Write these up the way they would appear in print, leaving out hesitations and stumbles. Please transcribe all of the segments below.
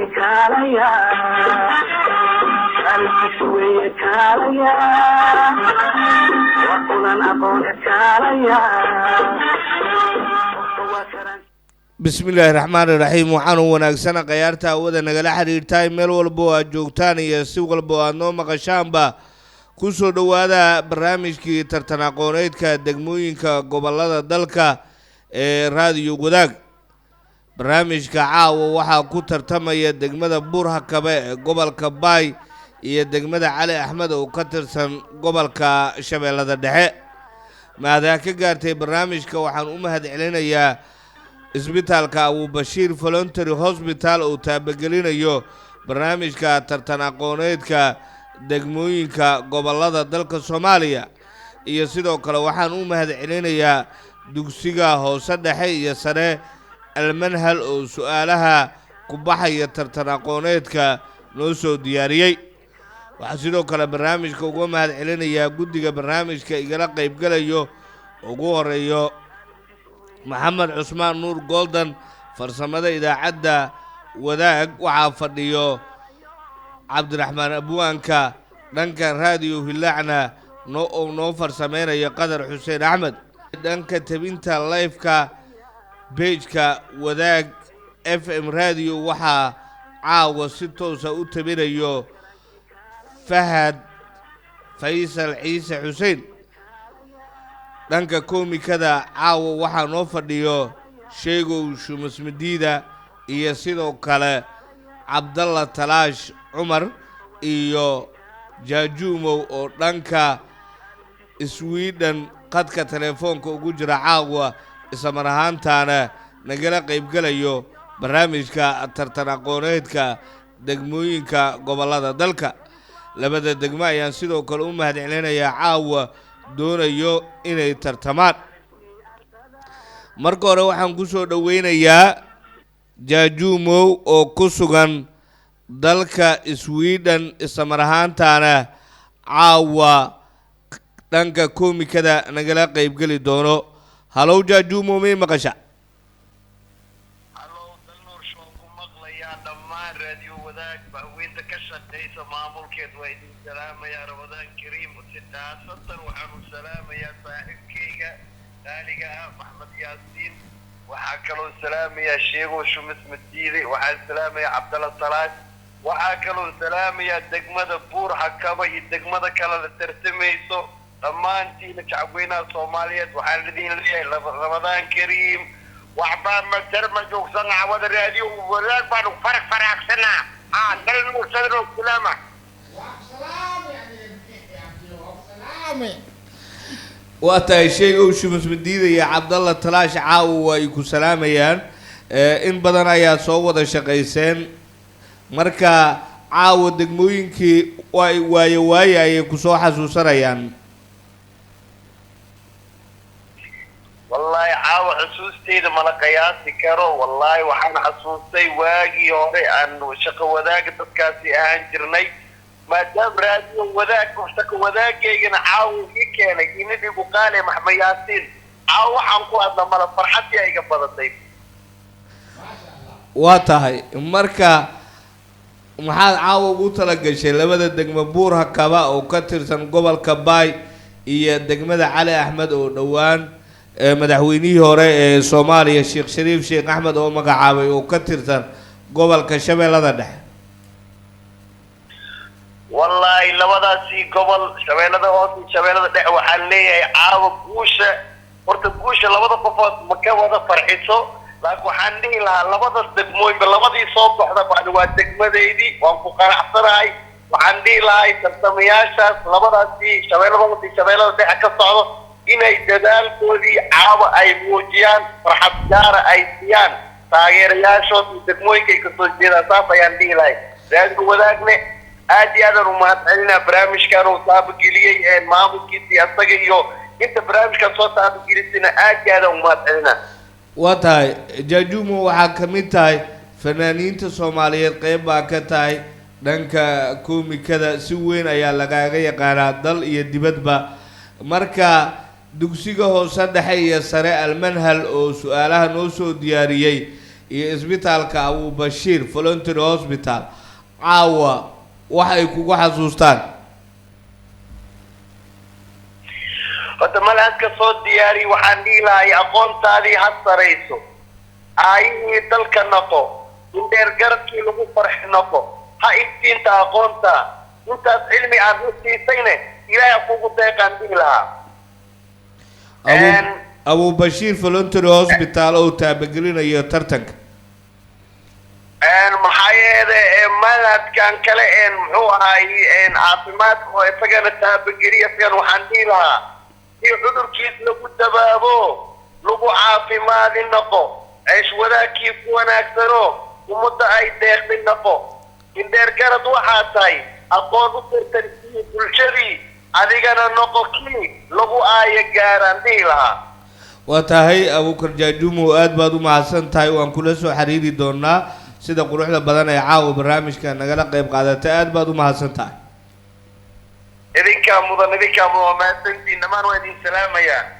كاليا الحشوية كاليا وقلن أقول كاليا. بسم الله الرحمن الرحيم. waxaan u wanaagsana qayaarta awada nagala xiriirtay meel walba aad joogtaan iyo si walba aad noo maqashaanba ku soo dhawaada barnaamijkii tartan aqooneedka degmooyinka gobolada dalka ee raadiyo wadaag. barnaamijka caawa waxaa ku tartamaya degmada Buur-Hakabe ee gobolka Baay iyo degmada Cali Axmed oo ka tirsan gobolka Shabeellada Dhexe. maadaama ka gaartay barnaamijka waxaan u mahadcelinayaa isbitaalka Abu Bashiir Voluntary Hospital oo taabagelinayo barnaamijka tartan aqooneedka degmooyinka gobolada dalka Soomaaliya iyo sidoo kale waxaan u mahadcelinayaa dugsiga hoose dhexe iyo sare Al-Manhal oo su'aalaha ku baxaya tartan aqooneedka noo soo diyaariyay. waxaan sidoo kale barnaamijka uga mahadcelinayaa guddiga barnaamijka igala qaybgalayo ugu horeeyo محمد عثمان نور جولدن فرسمده إذاعة wadaag waxaa fadhiyo عبد الرحمن أبوانكا dhanka raadiyo Hilaacna noo farsameynaya Qadar Xuseen Axmed dhanka tabinta live-ka page-ka wadaag FM radio waxaa caawa si toos ah u tabinayo Fahad Faysal Ciise Xuseen. dhanka koomikada caawa waxaa noo fadhiyo Sheegow Shumas Madiida iyo sidoo kale Cabdalla Talaash Cumar iyo Jaajuumow oo dhanka Sweden qadka telefoonka ugu jira caawa isla mar ahaantaana nagala qaybgalayo barnaamijka tartan aqooneedka degmooyinka gobolada dalka. labada degmo ayaan sidoo kale u mahadcelinayaa caawa doonayo inay tartamaan. marka hore waxaan ku soo dhaweynayaa Jaajuumow oo ku sugan dalka Sweden isla mar ahaantaana caawa dhanka koomikada nagala qaybgeli doono. halow Jaajuumow may maqasha? halow dalnoor shoo ku maqlayaa dhammaan raadiyo wadaag baaweynta ka shaqeysa maamulkeed waa idin salaamayaa Ramadaan Kariim sidaasatan waxaan u salaamayaa saaxiibkayga qaaliga ah Maxmed Yaasiin waxaa kaloo salaamayaa Sheegow Shumas Madiide waxaan salaamayaa Cabdalla Talaash waxaa kaloo salaamayaa degmada Buur-Hakabe iyo degmada kale la tartamayso dhammaantiina shacabweynaha Soomaaliyeed waxaan idin leeyahay Ramadaan Kariim waxbaa ma tarma joogsan cawada raadiyo wadaag baan faraqsanaa dalnoor sadro salaama waa tahay Sheegow Shumas Madiide iyo Cabdalla Talaash caawa ay ku salaamayaan. in badan ayaa soo wada shaqayseen marka caawa degmooyinkii waayo ayay ku soo xasuusanayaan. wallahi caawa xusuusteyda mala qiyaasi karo wallahi waxaan xasuustay waagii hore aan shaqo wadaaga dadkaasi ahaan jirnay maadaama raadiyo wadaag shaqo wadaagaygana caawa ii keenay inidigu qaale Maxmed Yaasiin caawa waxaan ku hadla mala farxadii ayga badatay. waa tahay marka maxaad caawa ugu talagashay labada degmo Buur-Hakabe oo ka tirsan gobolka Baay iyo degmada Cali Axmed oo dhawaan madaxweynihii hore ee Soomaaliya Sheekh Shariif Sheekh Axmed oo magacaabay oo ka tirsan gobolka Shabeellada Dhexe? wallahi labadaasi gobol Shabeellada hoose Shabeellada Dhexe waxaan leeyahay caawa guusha labada qofood ma ka wada farxiso laakiin waxaan dhihi lahaa labada degmooyinba labadii soo baxda waa degmadeydii waan ku qanacsanahay. waxaan dhihi lahaa tartamayaashaas labadaasi Shabeellada Dhexe ka socdo inay dadaalkoodii caawa ay muujiyaan farxad gaara ay siiyaan taageerayaashooda degmooyinka ay kasoo jeedaan saas ayaan dhihi lahay. raadiyo wadaagne aad iyo aadaan u mahadcelinaa barnaamijkan uu taabageliyey maamulkiisii asaga iyo inta barnaamijkan soo taabagelisayna aad iyo aadaan u mahadcelinaa. waa tahay Jaajuumow waxaa ka mid tahay fanaaniinta Soomaaliyeed qayb baa ka tahay dhanka koomikada si weyn ayaa lagaaga yaqaanaa dal iyo dibadba. marka dugsiga hoose dhexe iyo sare Al-Manhal oo su'aalaha noo soo diyaariyay iyo isbitaalka Abu Bashiir Voluntary Hospital caawa waxay kugu xasuustaan hadda malaadka soo diyaari waxaan dhihi lahay aqoontaadii ha sarayso aayihii dalka noqo indheer garabkii lagu farxi noqo ha iftiinta aqoonta intaas cilmi aad u siisayne ilaahay kugu deeqaan dhihi lahaa Abu Bashiir Voluntary Hospital oo taabagelinayo tartanka maxaa yeelay malaadkan kale muxuu ahay caafimaadka oo isagana taabageliya isagan waxaan dhihi lahaa si cudurkiis lagu dabaabo lagu caafimaadi noqo عيش وذاكي وناكسرو ومدة أي داخل النقو إن دير كانت وحاتاي أقول ترترسي كل شيء أديكنا النقو كي لغو آية قاران ديلها وتهي أبو كرجاجومو آد بادو معسان تاي وان كلسو حريري دونا سيدا قروح لبادانا يعاو برامج كان نغالا قيب قادة آد بادو معسان تاي إذن كاموضا ما سنتي نمان ويدين سلامة يا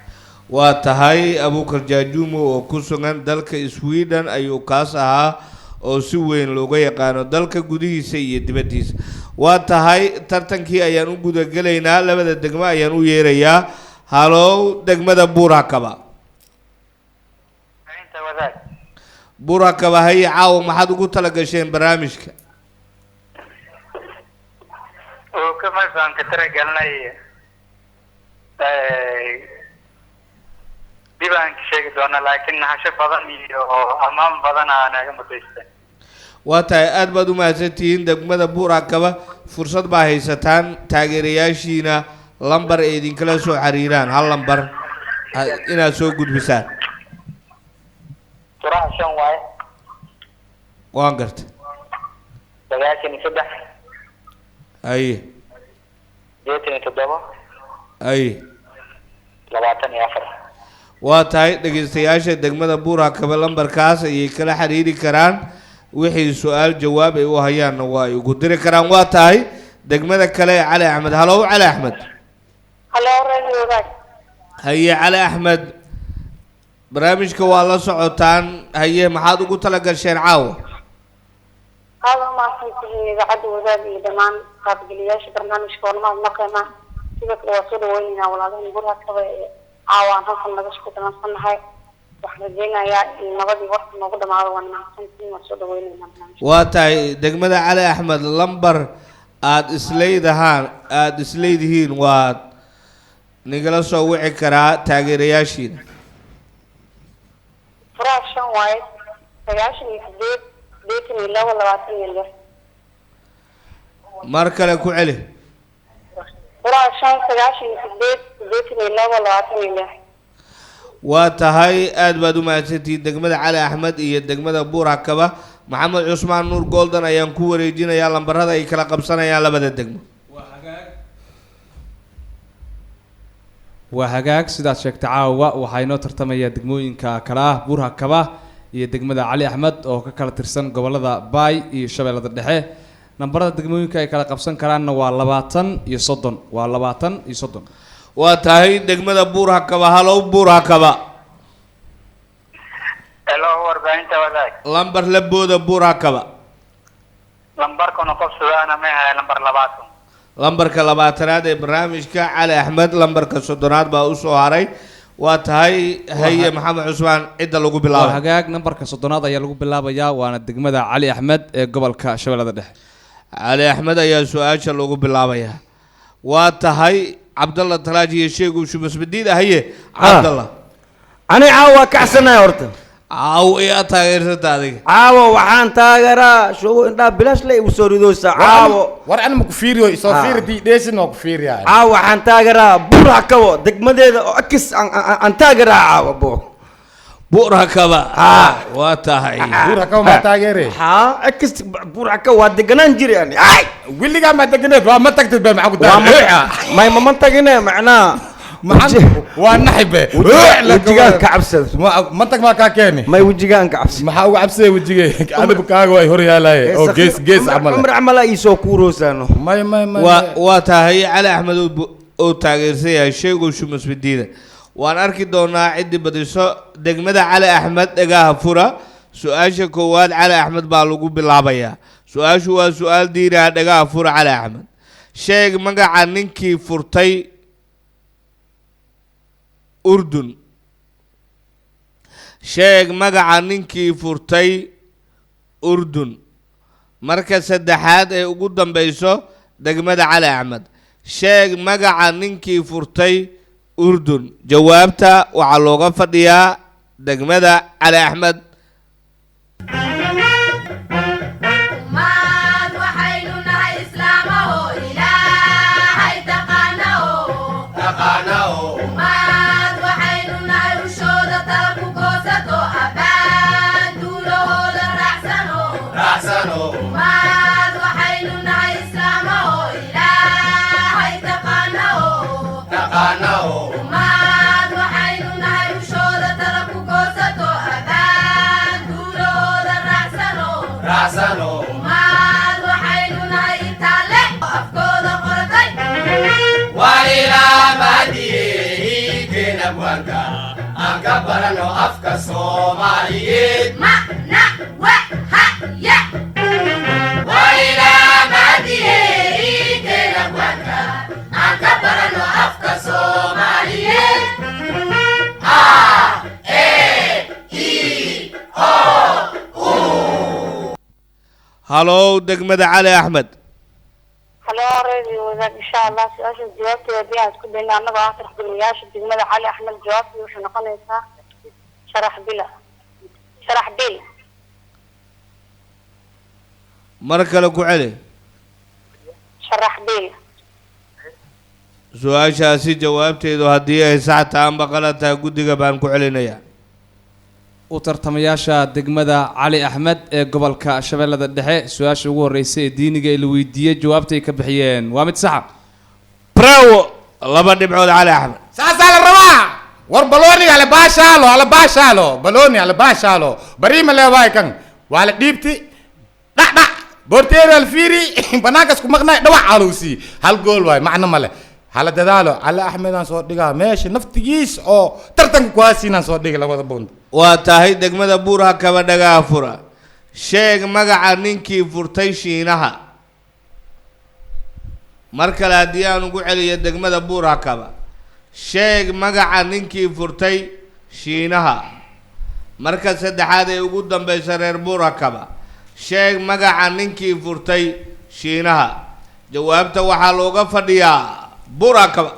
waa tahay Abuukar Jaajumo oo ku sugan dalka Sweden ayuu kaas ahaa oo si weyn looga yaqaano dalka gudihiisa iyo dibadiisa waa tahay tartankii ayaan u guda galeynaa labada degmo ayaan u yeerayaa halo degmada Buurakaba inta wadaad Buurakaba hay caaw maxaad ugu tala gasheen barnaamijka oo kama saan ka taragalnay dibaan sheegi doona laakiin nahasho badan iyo amaan badan aan aga mutaystay waa tahay aad baad u mahadsantihiin degmada Buurakaba fursad baa haysataan taageerayaashiina lambar ee idinkala soo xariiraan hal lambar inaad soo gudbisaan turashan waay waan gartay 93 ay 27 ay 24 waa tahay dhageystayaasha degmada Buurakaba lambarkaas ayay kala xiriiri karaan wixii su'aal jawaab ay u hayaan waa ay ugu diri karaan waa tahay degmada kale Cali Axmed halo Cali Axmed halo radio wadaad haye Cali Axmed barnaamijka waa la socotaan haye maxaad ugu tala gasheen caawa هذا ما سنتي بعد وذاب دمان قابلياش برنامج كورما مقامة سيبك وصول ويننا ولا ذا نقولها كذا عوان هالكم نجسكو تمام صنعها وحرجينا يا نبضي وقت نقول ما هو أنا سنتي وصول ويننا برنامج واتاي دقمدا علي أحمد لمبر aad isleedihiin waad nigala soo wici karaa taageerayaashiina فراشان وايد فراشان يحدد بيتني لا ولا واتني له mar kale ku celi فراشان فراشان يحدد بيتني لا ولا واتني له waa tahay aad baad u mahadsantihiin degmada Cali Axmed iyo degmada Buurakaba Maxamed Cusmaan Nuur Golden ayaan ku wareejinayaa lambarada ay kala qabsanayaan labada degmo waa hagaag sidaad sheegtay caawa waxaa inoo tartamaya degmooyinka kala ah Buurakaba iyo degmada Cali Axmed oo ka kala tirsan gobolada Baay iyo Shabeellada Dhexe lambarada degmooyinka ay kala qabsan karaanna waa 20 iyo 30 waa 20 iyo 30 waa tahay degmada Buurakaba halo Buurakaba hello warbaahinta wadaag lambar la booda Buurakaba lambarkana qof su'aana ma aha lambar 20 lambarka 20aad ee barnaamijka Cali Axmed lambarka 30aad baa u soo haray waa tahay haye Maxamed Cusmaan cida lagu bilaabo hagaag lambarka 30aad ayaa lagu bilaabayaa waana degmada Cali Axmed ee gobolka Shabeellada Dhexe Cali Axmed ayaa su'aasha lagu bilaabayaa waa tahay Abdallah Talaaji sheegu shumas badiida haye Abdallah ani caawa kacsanay horta caaw ee taageerada adiga caawa waxaan taageeraa shogo indha bilash leh u soo ridoosa caawa war aan ma ku fiiriyo isoo fiirdi dheesin oo ku fiiriyaa caawa waxaan taageeraa Buurakaba degmadeeda oo akis aan taageeraa caawa Buurakaba waa tahay Buurakaba ma taageere akis Buurakaba waa deganaan jireen ay wiliga ma deganeed waa ma tagtid ba maxaa ku daa may ma tagine macnaa maxan waa naxibe wajigaan ka cabsad ma tag ma ka keeni may wajigaan ka cabsad maxaa ugu cabsay wajigay adib kaaga way hor yaalay oo gees amal umar amala isoo kuuroosano may waa tahay Cali Axmed oo taageersay sheegu shumas badiida waan arki doonaa cidi badiso degmada Cali Axmed dhagaha fura su-aasha koowaad cali axmed baa lagu bilaabayaa su-aashu waa su-aal diiniha dhagaha fura cali axmed sheeg magaca ninkii furtay urdun sheeg magaca ninkii furtay urdun marka saddexaad ee ugu dambayso degmada cali axmed sheeg magaca ninkii furtay urdun jawaabta waxaa looga fadhiyaa degmada cali axmed barano afka Soomaaliyeed macna wahaya wayla madiyeena wanka aan ka barano afka Soomaaliyeed a e i o u halow degmada cali axmed halo radio wadaag insha Allah su-aasha jawaabteeda haddii aan isku dayno annagoo ah tarxbilayaasha degmada cali axmed jawaabteedu waxay noqonaysaa sharax bil mar kale ku celi sharax bil su-aashaasi jawaabteedu haddii ay sax tahay amba qalad tahay guddiga baan ku celinayaa u tartamayaasha degmada cali axmed ee gobolka shabeellada dhexe su-aasha ugu horreysay ee diiniga ee la weydiiyey jawaabtay ka bixiyeen waa mid saxa bravo laba dhibcood cali axmed saasaa la rabaa war balooniga ala baashaalo balooni ala baashaalo bariima leewaay kan waa la dhiibti dhac boorteeri alfiiri banaankas ku maqnaay dhawac aaluusii hal gool waay macno male hala dadaalo cali axmedaan soo dhigaa meesha naftigiis oo tartanka kuhaasiinaan soo dhigay labada buund waa tahay degmada buurha kaba dhagaa fura sheeg magaca ninkii furtay shiinaha mar kale haddii aan ugu celiyo degmada buurha kaba sheeg magaca ninkii furtay shiinaha marka saddexaad ee ugu dambaysa reer buurha kaba sheeg magaca ninkii furtay shiinaha jawaabta waxaa looga fadhiyaa buurha kaba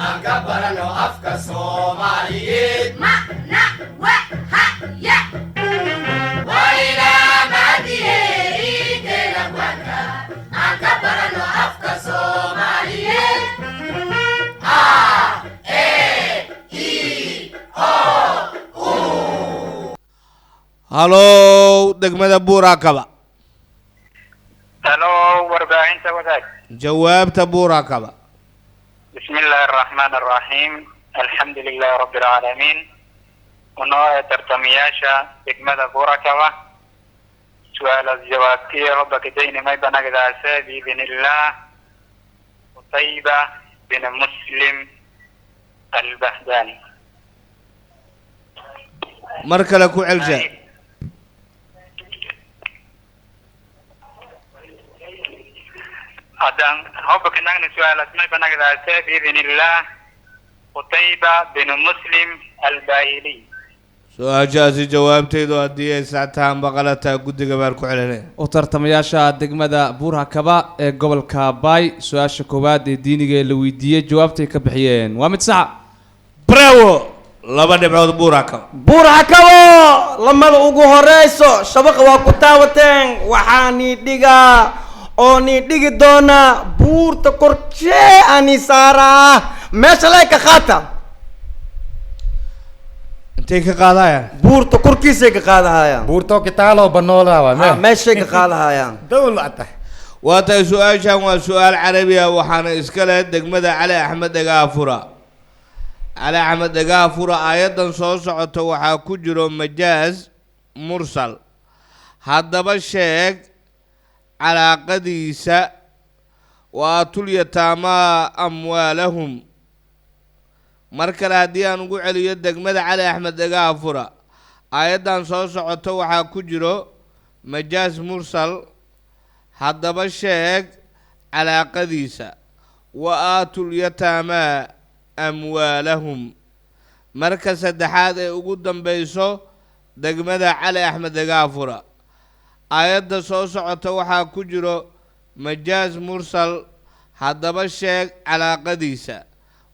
Angka barano afka Soomaaliyeed macna wahaya wayla madiyeena wanka angka barano afka Soomaaliyeed a e i o u halow degmada buurha kaba halo warbaahinta wadaag jawaabta buurha kaba بسم الله الرحمن الرحيم الحمد لله رب العالمين ونوع ترتمياشا بكمة بوركوة سؤال الزواتية ربك دين ما يبنى بإذن الله وطيبة بن مسلم البهداني مركلة كو علجا أدان هوبك نغني سؤال اسمي بنغداسة بإذن الله قتيبة بن مسلم الباهلي su-aashaasi jawaabteedu haddii ay sactaan baqalataa guddiga baan ku celinay u tartamayaasha degmada buurha kaba ee gobolka baay su-aasha koowaad ee diiniga ee la weydiiyey jawaabtay ka bixiyeen waa mid saxa bravo laba dhibcood buurha kaba buurha kabo lamada ugu horeyso shabaqa waa ku taawateen waxaani dhigaa ooni dhigi doonaa buurta korshee ani saaraa meesha lay ka qaata intay ka qaadayaan buurta korkiisay ka qaadahayaan buurto kitaalo banoola waa meeshay ka qaadahayaan dawlada waa tahay su-aashan waa su-aal carabi ah waxaana iska leh degmada cali axmed dhagaafura cali axmed dhagaafura aayaddan soo socota waxaa ku jiro majaaz mursal haddaba sheeg calaaqadiisa wa aatul yataamaa amwaalahum mar kale haddii aan ugu celiyo degmada cali axmed dhagaafura aayaddan soo socota waxaa ku jiro majaaz mursal haddaba sheeg calaaqadiisa wa aatul yataamaa amwaalahum marka saddexaad ee ugu dambayso degmada cali axmed dhagaafura aayadda soo socota waxaa ku jiro majaaz mursal haddaba sheeg calaaqadiisa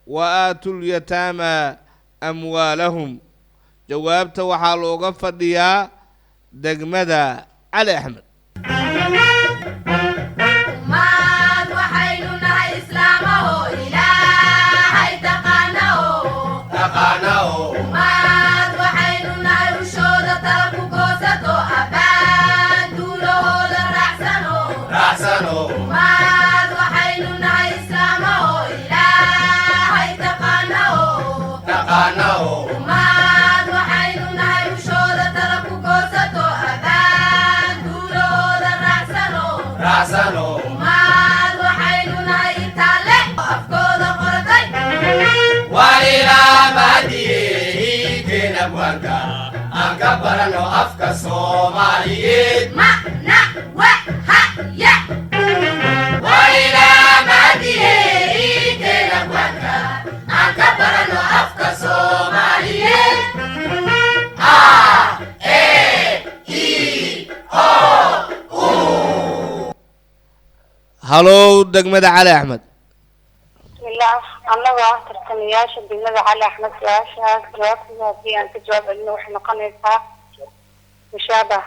wa aatul yataamaa amwaalahum jawaabta waxaa looga fadhiyaa degmada cali axmed ummad waxaynu nahay islaamaho ilaahay taqaanaho ummad waxaynu nahay ushooda tala ku goosato abbaan duulahooda raacsano ummad waxaynu nahay islaamaho ilaahay taqaanaho ummad waxaynu nahay ushooda tala ku goosato abbaan duulahooda raacsano ummad waxaynu nahay intaale oo afkooda qoratay walilaa mahadiyehiikeena buanka aan ka barano afka soomaaliyeed macna wahaya walilaa mahadiyehiikeena buanka aan ka barano afka soomaaliyeed a e i o u halow degmada cali axmed bismillah annaga tartamayaasha degmada cali axmed su-aashaas jawaabtooda haddii aan ka jawaab celino waxay noqonaysaa mushaabah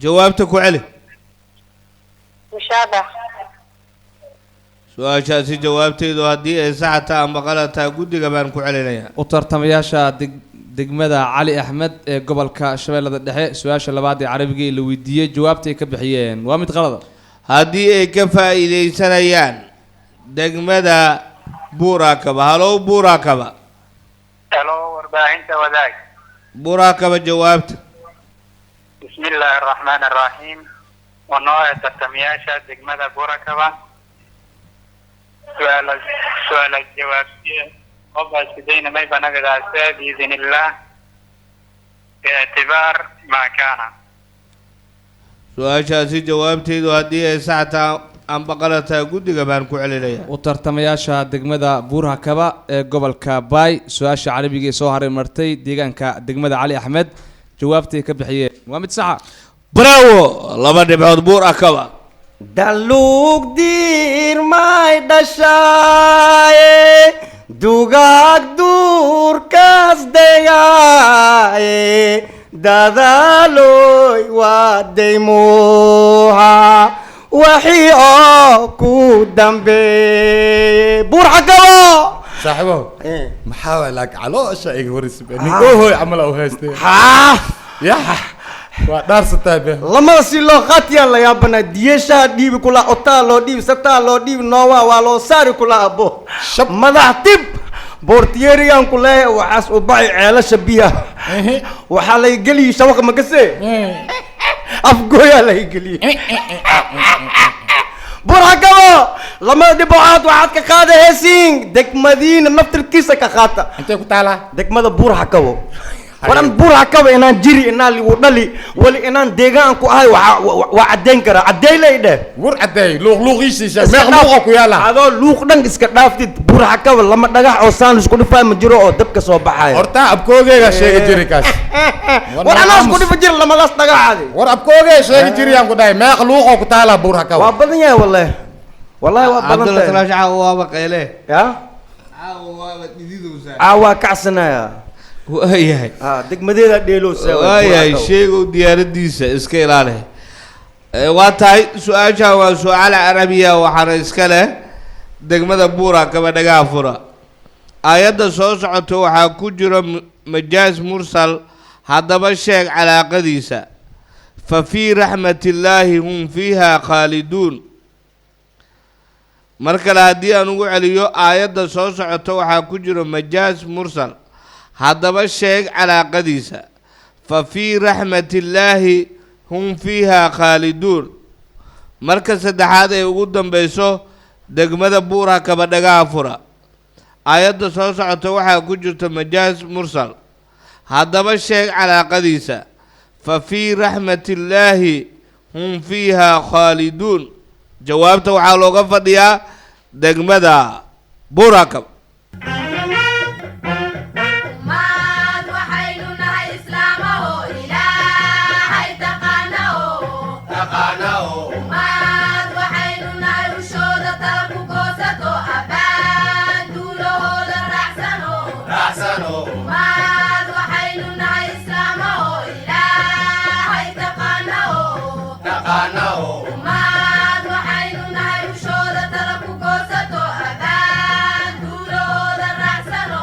jawaabta ku celi mushaabah su-aashaasi jawaabteedu haddii ay saxataa ama qalataa guddiga baan ku celinayaa u tartamayaasha degmada cali axmed ee gobolka shabeellada dhexe su-aasha labaad ee carabiga la weydiiyey jawaabtay ka bixiyeen waa mid qalada haddii ay ka faa'iidaysanayaan degmada buurakaba halow buurakaba helo warbaahinta wadaag buurakaba jawaabta bismi illaahi araxmaan araxiim wanooca tartamayaasha degmada burakaba su-aala jawaabtiye qofaasidayna may banagadaase biidin illaah biictibaar maa kaana su-aashaasi jawaabteedu haddii ay saxtaa amba qalataa guddiga baan ku celinayaa u tartamayaasha degmada buurhakaba ee gobolka baay su-aasha carabiga ee soo haray martay deegaanka degmada cali axmed jawaabtay ka bixiyeen waa mid saxa bravo laba dhibcood buurakaba daluug diir may dhashaaye dugaag duurkaas degaaye dadaaloy waa daymuuha waxii oo ku dambeeye buurxakabo saaxibo maxaa waay laak caloosha iga horisbe nin oohoy camal au haystay haa ya waa dhaarsataa be lamada si loo qaatiyaan la yaabana diyeshaha dhiibi kula otaa loo dhiibi sataa loo dhiibi noowaa waa loo saari kula abo Shab. madax tib boortiyerigan ku leeyahay waxaas u baxay ceelasha biyaha waxaa lay geliyey shabaqa magase afgooyaa lay geliyey burxakabo lamada dhibocaad waxaad ka qaada heesiin degmadiina naftirkiisa ka qaata intay ku taalaa degmada buurxakabo waran buurxakabo inaan jiri inaan ligu dhali wali inaan deegaan ku ahay waa caddayn karaa cadday lay dheh gur caddeey luuqluuqiisiisa meeq luuqa ku yaala adoo luuq dhan iska dhaaftid buurxakabo lama dhagax oo saan isku dhifaa ma jiro oo dabka soo baxaya horta abkoogeega sheegi jiri kaas war anaa isku dhifa jir lamadaas dhagaxaadi war abkoogee sheegi jiriyaan ku dhahay meeq luuqa ku taalaa buurhakaba waa badan yahay wallahi wallahi waa badan cabdulla tahay talaash caawa waaba qayle ya caawa waaba dhididowsaa waa kacsanaya waayahay degmadeeda dheelowsa waayahay sheegow diyaaradiisa iska ilaali waa tahay su-aashan waa su-aal carabiya waxaana iska leh degmada buura kaba dhagaa fura aayadda soo socoto waxaa ku jira majaaz mursal haddaba sheeg calaaqadiisa fa fii raxmatillaahi hum fiiha khaaliduun mar kale haddii aan ugu celiyo aayadda soo socoto waxaa ku jira majaaz mursal haddaba sheeg calaaqadiisa fa fii raxmatillaahi hum fiiha khaaliduun marka saddexaad ee ugu dambeyso degmada buura kaba dhagaa fura aayadda soo socota waxaa ku jirta majaaz mursal haddaba sheeg calaaqadiisa fa fii raxmatillaahi hum fiiha khaaliduun jawaabta waxaa looga fadhiyaa degmada buura kaba ummad waxaynu nahay islaamaho ilaahay taqaanaho ummad waxaynu nahay rushooda tala ku goosato abbaan duulahooda raacsano ummad waxaynu nahay islaamaho ilaahay taqaanaho ummad waxaynu nahay rushooda tala ku goosato abbaan duulahooda raacsano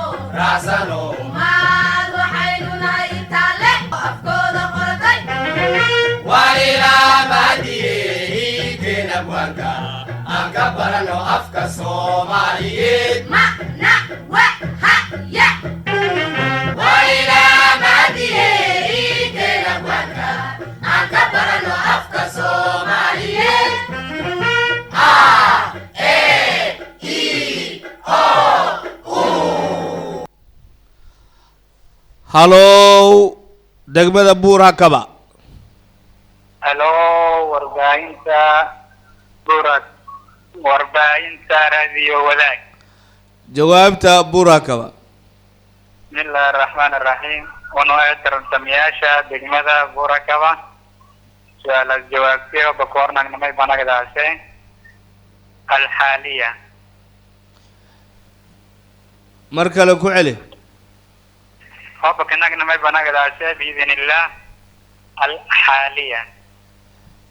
ummad waxaynu nahay itaale afkooda qoratay macna wahaya halow degmada buura kaba halo warbaahinta raadiyo wadaag jawaabta buura kaba bismillahi araxmaan araxiim wanoo tartamayaasha degmada buurakaba su-aalaas jawaabtiyo bakoornagnimay banagdaase alxaaliya mar kale ku celi hobakanagnimay banagdaase biidn illah alxaaliya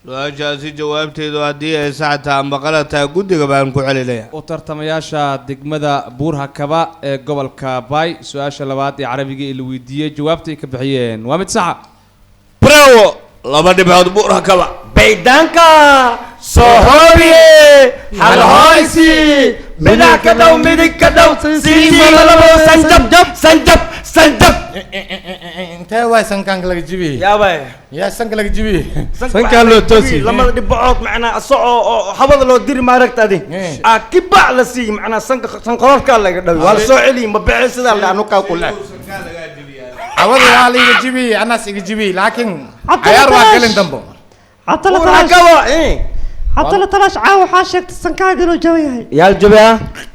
su-aashaasi jawaabteedu haddii ay sax tahay amba qalad tahay guddiga baan ku celinaya u tartamayaasha degmada buurhakaba ee gobolka baay su-aasha labaad ee carabiga ee la weydiiyey jawaabta ay ka bixiyeen waa mid saxa bravo laba dhibcood buura kaba baydaanka sohoobiye halhooysi midax ka dhow midig ka dhow siimalabo sanjab intee waay sankaanka laga jibiyey yaabay yaa sanka laga jibiyey sankaa loo toosi lamada dhibacood macnaa asagoo oo hawada loo diri maaragta adi kibac la sii macnaa sanqororkaa laga dhawi waa la soo celiyi ma bixi sidaa la anukaa ku leh awada waa la iga jibiyey anaas iga jibiyey laakiin cayaar waa gelin dambo cabdalla talash caaw waxaa sheegtay sankaaga inuu jaban yahay yaal jabaa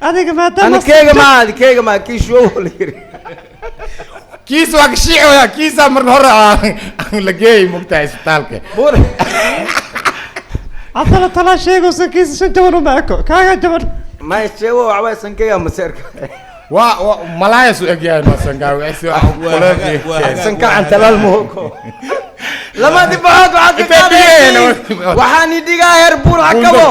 adiga maadaama keega maa kiishuo la yiri kiis waa kashiici waya kiisaa marka hore la geeyey mugtahay isbitaalka cabdalla talash sheegay sankiisa shan jaban uma eko kaaga jaban ma sheego waxbaa sankeega maseerka waa malaaya su egyahay ma sankaaga sanka antalaal mooko lama dhibacood waxaad ka qaadeen waxaan idhigaa heer buur hakabo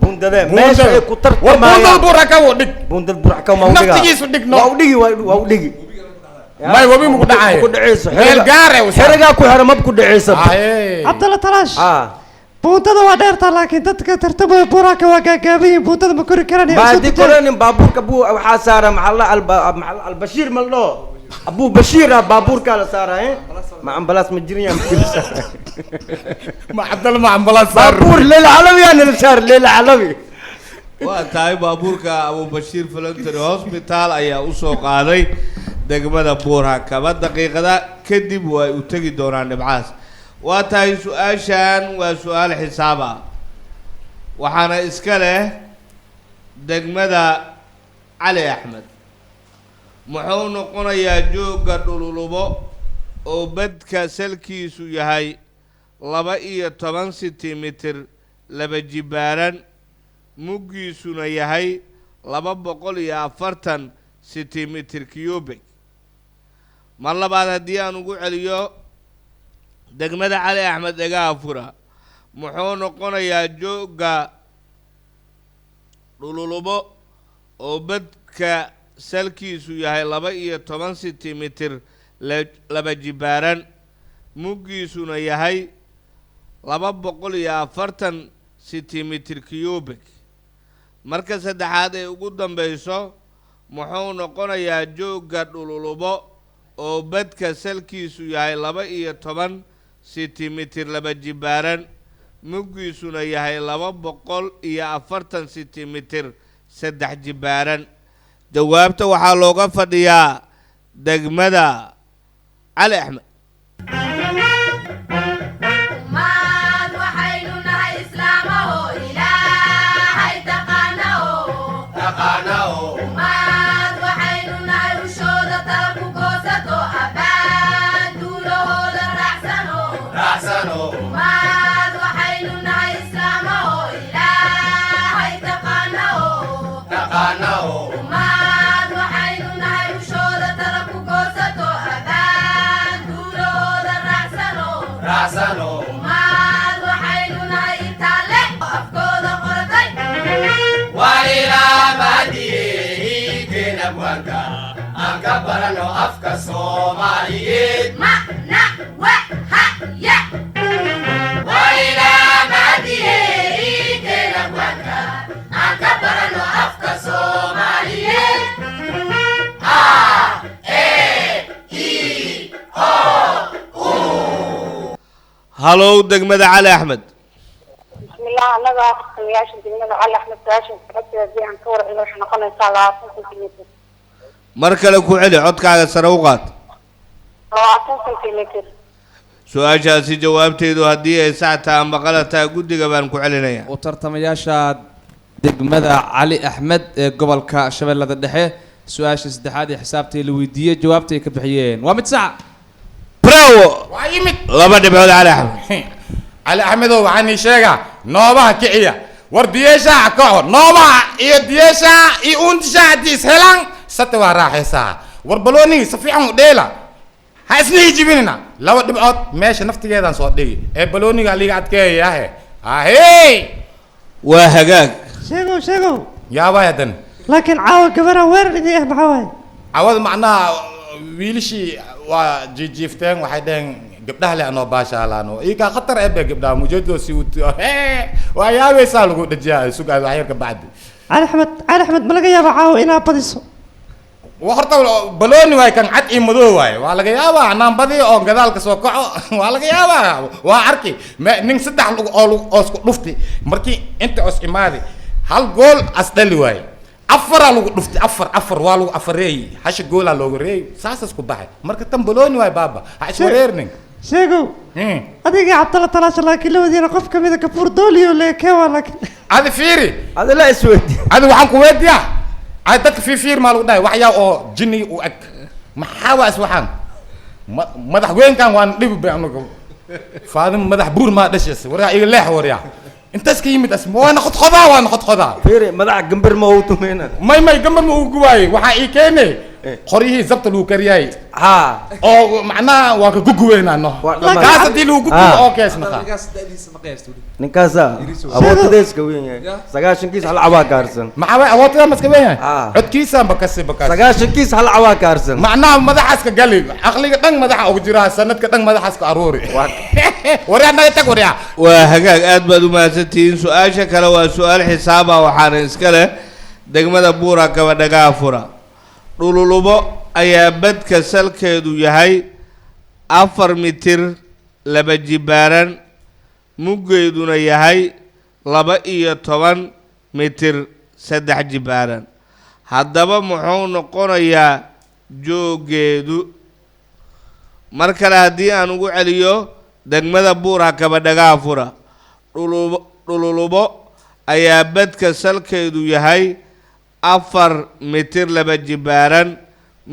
bundada meesha ay ku tartamayaan bundal buur hakabo dhig bundal buur hakabo ma naftigiisu dhig no waa u dhigi may wabi mu ku dhacay ku dhacayso meel gaare xeriga ku xira mab ku dhacayso cabdalla talash buuntada waa dheertaa laakiin dadka tartamaya buuraka waa gaagaabayiin buuntada ma kori karaan baadi koranin baabuurka buu waxaa saara maxalla albashiir maldo abu bashir baabuurka la saaraa ma ambalaas ma jirin ma cabdalla ma ambalaas baabuur leela calawi aan la saar leela calawi waa tahay baabuurka abu bashiir voluntary hospital ayaa u soo qaaday degmada buurhakaba daqiiqada kadib way u tegi doonaan dhibcaas waa tahay su-aashan waa su-aal xisaab ah waxaana iska leh degmada cali axmed muxuu noqonayaa joogga dhululubo oo badka salkiisu yahay 12 sentimitir laba jibaaran muggiisuna yahay 240 sentimitir cubic mar labaad haddii aan ugu celiyo degmada cali axmed dhagaa fura muxuu noqonayaa joogga dhululubo oo badka salkiisu yahay 12 sentimitir laba jibaaran muggiisuna yahay 240 sentimitir cubic marka saddexaad ee ugu dambayso muxuu noqonayaa joogga dhululubo oo badka salkiisu yahay 12 sentimitir laba jibaaran muggiisuna yahay 240 sentimitir saddex jibaaran jawaabta waxaa looga fadhiyaa degmada cali axmed ummad waxaynu nahay islaamaho ilaahay taqaanaho ummad waxaynu nahay ushooda tala ku goosato abbaan duulahooda raacsano ummad waxaynu nahay islaamaho ilaahay taqaanaho ummad waxaynu nahay ushooda tala ku goosato abbaan duulahooda raacsano ummad waxaynu nahay itaale afkooda qoratay walilaa maadiyehiikeena buanka aan ka barano afka soomaaliyeed macna wahaya walilaa maadiyehiikeena buanka aan ka barano afka soomaaliyeed halow degmada cali axmed بسم الله أنا خمياش الدنيا على أحمد تاشن حتى دي عن كورة إنه إحنا قلنا سالات سنتيمتر mar kale ku celi codkaaga sare u qaad 20 سنتيمتر su-aashaasi jawaabteedu haddii ay sax tahay ama qalad tahay guddiga baan ku celinayaa u tartamayaasha degmada cali axmed ee gobolka shabeellada dhexe su-aasha saddexaad ee xisaabtii la weydiiyey jawaabta ay ka bixiyeen waa mid sax bravo waa yimid laba dhibcood cali axmed cali axmedow waxaan ii sheegaa noobaha kiciya war diyeeshaa kaco noobaha iyo diyeeshaa iyo uuntishaa haddii ishelaan sata waa raaxaysaa war baloonigi si fiican u dheela ha isna hijibinina laba dhibcood meesha naftigeedaan soo dhigi ee balooniga liga adkeeyayahe ahey waa hagaag sheegow yaabaya dan laakiin caawa gabara weerar idin ah maxaa waaye cawada macnaha wiilishii waa jiifteen waxay dhaheen gabdhaha le anoo baashaalaano ikaa khatar ebe gabdhaha mujeedoo si waa yaabaysaa lagu dhajiyaa sugaay wax yar ka bacdi cali axmed ma laga yaaba caawa inaad badiso horta balooni waay kan cad iyo madow waay waa laga yaabaa anaan badi oo gadaalka soo kaco waa laga yaabaa waa arki nin saddex oo isku dhufti markii inta os imaadi hal gool as dhali waay afaraa lagu dhufti afar waa lagu afareeyi hasha goolaa looga reeyi saasas ku baxay marka tan balooni waay baaba ha iswareernin sheegow adiga cabdalla talaasha laakiin labadiina qof ka mida kafuur dooliyo leekee waa laakiin adi fiiri هذا لا اسود adi waxaan ku weydiyaa ay dadka fiir maa lagu dhahay waxyaa oo jinni u eg maxaa waa is waxaan madaxweynkan waan dhibi bay anagu faadim madax buur maa dhashays waryaa iga leex waryaa intaas ka yimid as waa noqod qodaa فيري مدع جنبر ما هو تمينا may gambar ma ugu waayey waxaa ii keenay qoryihii zabta lagu kariyay ها oo macnaha waa ka guguweynano kaas haddii lagu gugubo oo kees naqa نكاسا ابو تديس كوين سغاشن كيس هل عوا كارسن maxaa way awootada maska weeyaan Ah. codkiisa bakasi سغاشن كيس هل عوا كارسن macnaha madaxaas ka gali aqliga dhan madaxa ugu jira sanadka dhan madaxaas ka aruuri waryaa naga tag waryaa waa hagaag aad baad u mahadsantihiin su-aasha kale waa su-aal xisaaba waxaana iska leh degmada buura gabadhagaa fura dhululubo ayaa badka salkeedu yahay 4 mitir laba jibaaran muggeeduna yahay 12 mitir saddex jibaaran haddaba muxuu noqonayaa jooggeedu mar kale haddii aan ugu celiyo degmada buura gabadhagaa fura dhululubo ayaa badka salkeedu yahay 4 mitir laba jibaaran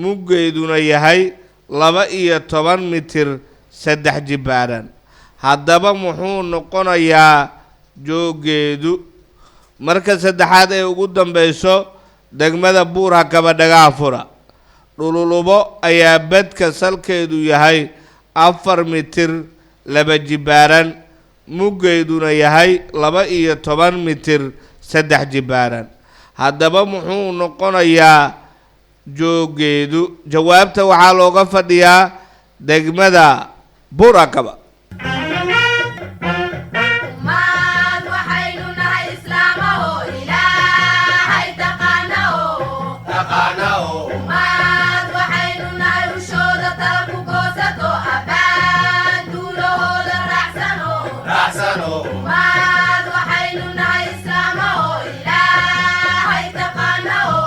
muggeeduna yahay 12 mitir saddex jibaaran haddaba muxuu noqonayaa jooggeedu marka saddexaad ee ugu dambayso degmada buura gabadhagaa fura dhululubo ayaa badka salkeedu yahay 4 mitir laba jibaaran muggeeduna yahay 12 mitir 3 jibaaran haddaba muxuu noqonayaa joogeedu jawaabta waxaa looga fadhiyaa degmada Burakaba ummad waxaynu nahay islaamaho ilaahay taqaanaho ummad waxaynu nahay ushooda tala ku goosato abbaan duulahooda raacsano ummad waxaynu nahay islaamaho ilaahay taqaanaho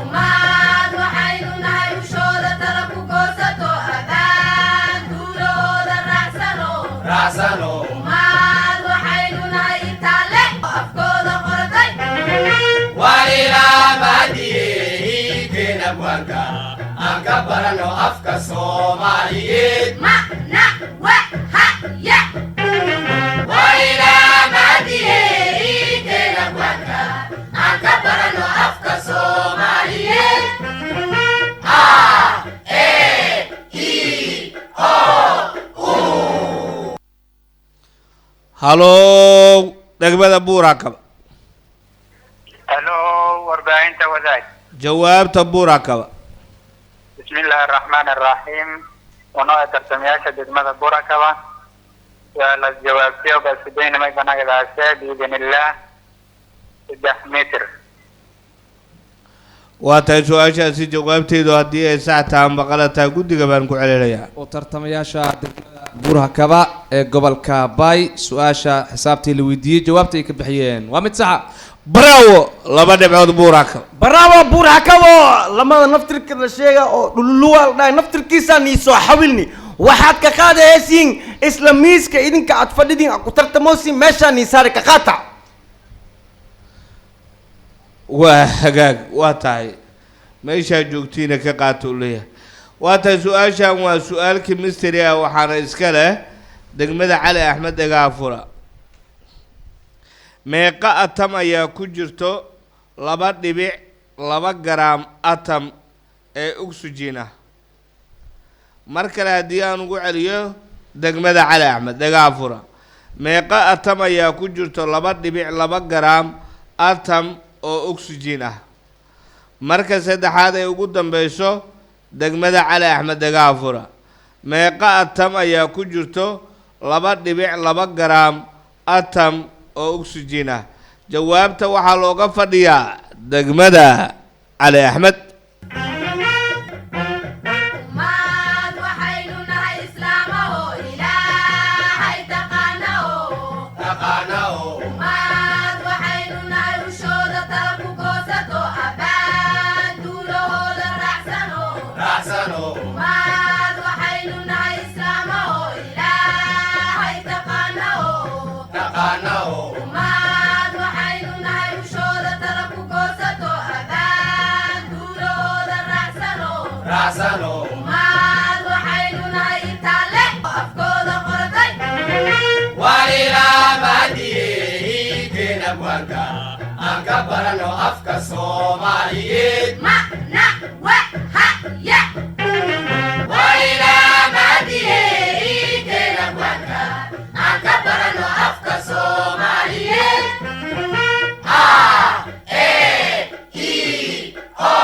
ummad waxaynu nahay ushooda tala ku goosato abbaan duulahooda raacsano ummad waxaynu nahay intaale afkooda qoratay walilaa mahadiyehi keena buanka aan ka barano afka Soomaaliyeed macna wahaya walilaa mahadiyehi keena buanka aan ka barano afka Soomaaliyeed a e i o u halo degmada Burakaba halo warbaahinta wadaag jawaabta Burakaba bismillaahi raxmaani raxiim ونوع ترتمياشة دقمة بوركبة وعلى الجوابتي وبسدين ما يبنى العساء بإذن الله 6 متر waatay su-aashaasi jawaabteedu haddii ay sax tahay ama qalad guddiga baan ku celinayaa oo tartamayaasha degmada Burakaba ee gobolka Bay su-aasha xisaabtii la weydiiyay jawaabta ay ka bixiyeen waa mid sax bravo laba dhibcood Burakaba bravo Burakaba lamada naftirka la sheega oo dhululuwa dhaay naftirkiisa ni soo xawilni waxaad ka qaadaysiin islaamiiska idinka aad fadhidin ku tartamoosin meesha ni saar ka qaata waa hagaag waa tahay meesha joogtiina ka qaato leeyahay waa tahay su-aashan waa su-aalkii mystery ah waxaana iska leh degmada Cali Axmed Dagaafura meeqa atam ayaa ku jirto 2.2 gram atam ee oxygen ah mar kale haddii aan ugu celiyo degmada Cali Axmed Dagaafura meeqa atam ayaa ku jirto 2.2 gram atam oo oxygen ah marka saddexaad ay ugu dambayso degmada Cali Axmed Dagaafura meeqa atam ayaa ku jirto 2.2 gram atam oo oxygen ah jawaabta waxaa looga fadhiyaa degmada Cali Axmed ummad waxaynu nahay islaamaho ilaahay taqaanaho ummad waxaynu nahay ushooda tala ku goosato abbaan duulahooda raacsano ummad waxaynu nahay islaamaho ilaahay taqaanaho ummad waxaynu nahay ushooda tala ku goosato abbaan duulahooda raacsano ummad waxaynu nahay intaale afkooda qoratay walilaa mahadiyehi keena buanka aan ka barano afka Soomaaliyeed macna wahaya walilaa mahadiyehi keena buanka aan ka barano afka Soomaaliyeed a e i o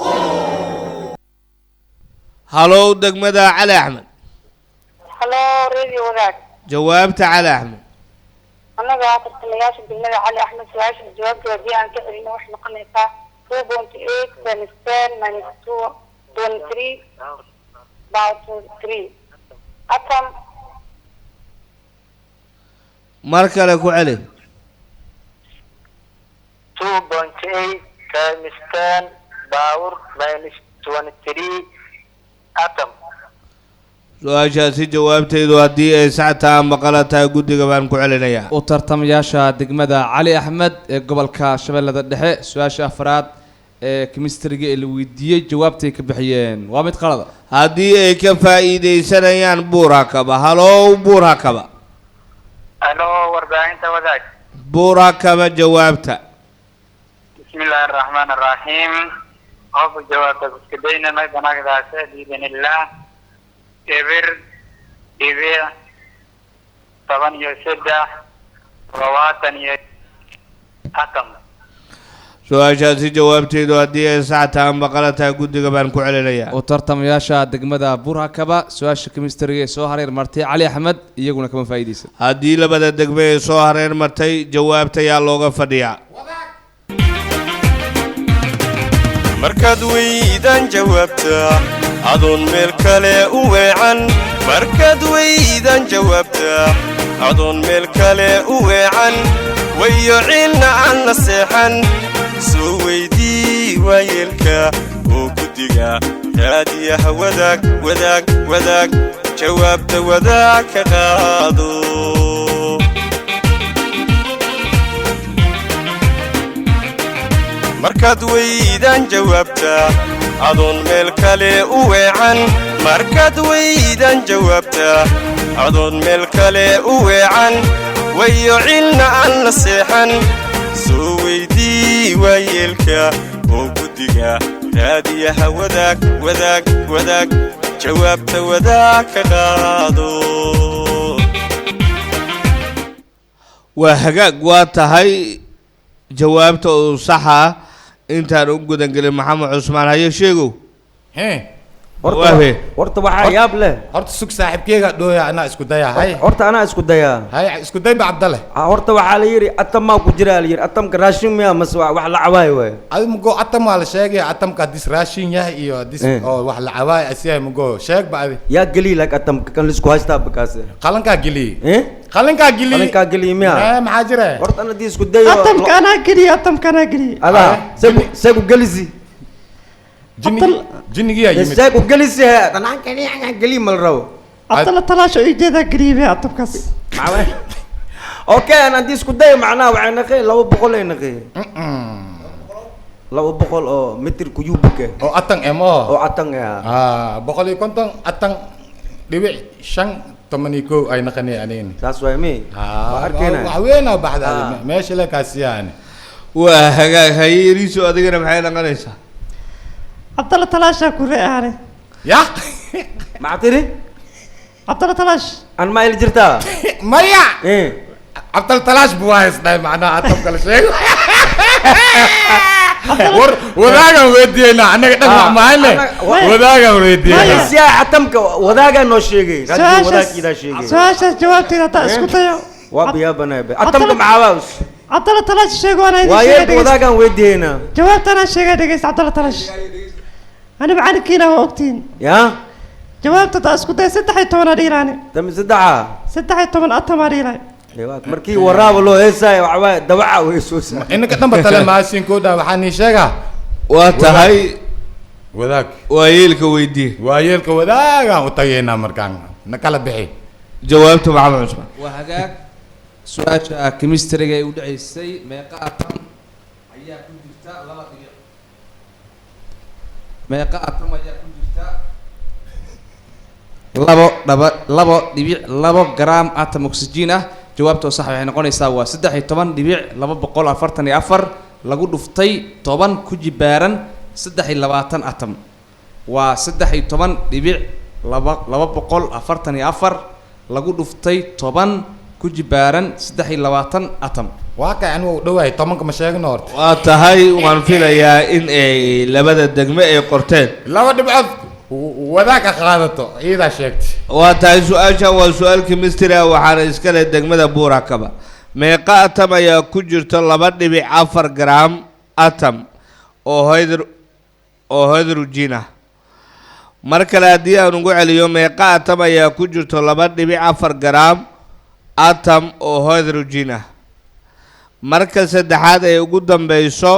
u halo degmada Cali Axmed halo radio wadaag jawaabta Cali Axmed anaga tartamayaasha degmada Cali Axmed su-aasha jawaabteeda haddii aan ka celino waxay noqonaysaa 2.8 minus 10 minus 23 about 23 atom mar kale ku celi 2.8 times 10 power minus 23 atom su-aashaasi jawaabteedu haddii ay sax tahay ama qalad tahay guddiga baan ku celinayaa oo tartamayaasha degmada Cali Axmed ee gobolka Shabeellada Dhexe su-aasha afraad ee chemistry-ga ee la weydiiyay jawaabta ay ka bixiyeen waa mid qalad haddii ay ka faa'iideysanayaan Burakaba halo Burakaba halo warbaahinta wadaag Burakaba jawaabta bismillaahi raxmaani raxiim أو جواب كدينا ما يبناك داسة بإذن الله إبر إبر طبعا يسدى رواتن أتم su-aashaasi jawaabteedu haddii ay sax tahan baqalataha guddiga baan ku celinayaa u tartamayaasha degmada burhakaba su-aasha kemistriga ee soo hareer martay cali axmed iyaguna kama faa'iidaysan haddii labada degme ee soo hareer martay jawaabta yaa looga fadhiyaa markaad weydaan jawaabta adoon meel kale u weecan markaad weydaan jawaabta adoon meel kale u weecan wayo cilna aan la seexan soo weydii waayeelka oo guddiga raadiyaha wadaag wadaag wadaag jawaabta wadaag ka qaado markaad weydaan jawaabta adoon meel kale u weecan markaad weydaan jawaabta adoon meel kale u weecan wayo cilna aan la seexan soo weydii waayeelka oo guddiga raadiyaha wadaag wadaag wadaag jawaabta wadaag ka qaado waa hagaag waa tahay jawaabta oo saxa intaan u gudan gelin maxamed cusmaan haye sheegow horta waxaa yaab leh horta sug saaxiibkeyga dhooya anaa isku daya hay horta anaa isku dayaa hay isku dayba cabdalle horta waxaa la yidhi atamaa ku jira la yidhi atamka raashin miya mase wax la cawaayo waay adi mugo atam waa la sheegaya atamka haddis raashin yahay iyo haddis oo wax la cawaayo asiyahay mugo sheeg ba adi yaa geliy lag atamka kan laisku haystaa bakaas qalankaa geliy qalinkaa geliy miya maxaa jira horta ana dii isku dayo atamka anaa geliy adaa seegu gelisi jinnigiyaa yimid seegu gelisi danaan geliy mal rabo abdalla talaasho ijeedaa geliybe atamkaas okay ana dii isku dayo macnaha waxay naqay 200 ay naqay 200 oo mitir kuyubike oo atang emo oo atang ya 150 atang dhibic 5 ay naqani aneen saas way mi arkayna wax weyn oo baxda meesha la kaasiyaan waa hagaag hayriiso adigana maxay naqanaysaa abdalla talaasha ku reeyaane ya maatiri abdalla talaash an ma il jirta maya abdalla talaash buways day macna atam kala sheeg wadaagan weydiyayna anaga dhan wax maayle wadaagan weydiyayna siya atamka wadaagan noo sheegay radio wadaagida sheegay su'aashaas jawaabteeda ta isku dayo waa biya banaabe atamka maxaawaas abdalla talaash sheego ana idin sheegay wadaagan weydiyayna jawaabtana sheegay dhageysta abdalla talaash أنا بعاني كينا وقتين يا جوابت تأسكت 16 ديراني تم 6 16 أتما ديراني ايوه مركي وراه والله هيسا وعوا دبعه ويسوس انك دم بتلا ماشين كودا waxaan sheega waa tahay wadaag waayeelka weydii waayeelka wadaaga u tageena markaan nakala bixi jawaabta maxamed cusmaan waa hagaag su-aasha kemistriga ay u dhacaysay meeqa atam ayaa ku jirta laba dhibic meeqa atam ayaa ku jirta labo dhibic 2 gram atom oxygen ah jawaabta sax waxay noqonaysaa waa 13.244 lagu dhuftay 10 ku jibaaran 23 atom waa 13.244 lagu dhuftay 10 ku jibaaran 23 atom waa ka anu dhawaay 10 ma sheegno horta waa tahay waan filayaa in ay labada degme ay qorteen laba dhibcood wadaaga qaadato iyada sheegtay waa tahay su-aasha waa su-aal chemistry ah waxaana iska leh degmada buurakaba meeqa atom ayaa ku jirta 2.4 gram atom oo hydrogen ah mar kale haddii aan ugu celiyo meeqa atom ayaa ku jirta 2.4 gram atom oo hydrogen ah marka saddexaad ee ugu dambeyso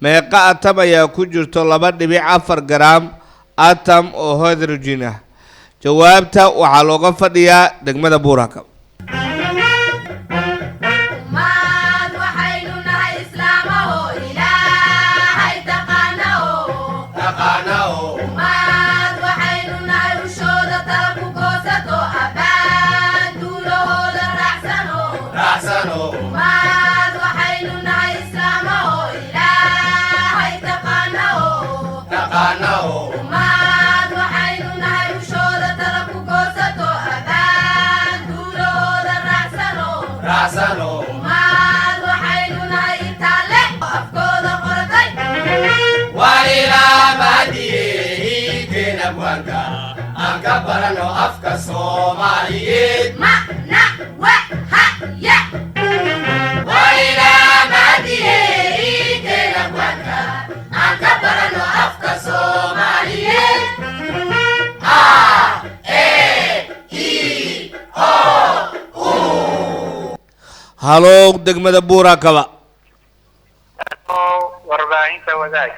meeqa atom ayaa ku jirta 2.4 gram atom oo hydrogen ah jawaabta waxaa looga fadhiyaa degmada buurakab ummad waxaynu nahay ushooda tala ku goosato abaan duulooda raacsano ummad waxaynu nahay intaale oo afkooda qoratay aan ka barano afka Soomaaliyeed macna wahaya aan ka barano afka Soomaaliyeed halo degmada Buurakaba warbaahinta wadaag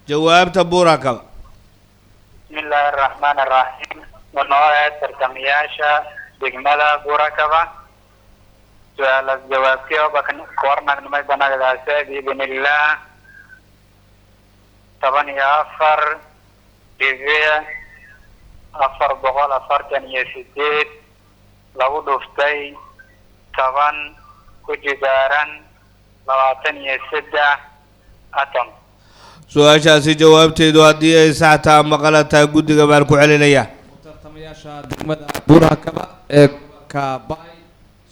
jawaabta Buurakaba bismillaahi raxmaani raxiim ونوعات ترتمياشا دجملا بوركبا سؤال الجواب كيو بكن كورنا نمي بناك داسة بإذن الله طبعا أفر إذا أفر بقول أفر تانية سديد لو دفتي طبعا كجدارا لواتنية سدة أتم su-aashaasi jawaabteedu haddii ay sax tahay maqalataa guddiga baan ku celinaya tartamayaasha degmada Buurakaba ee Kaabay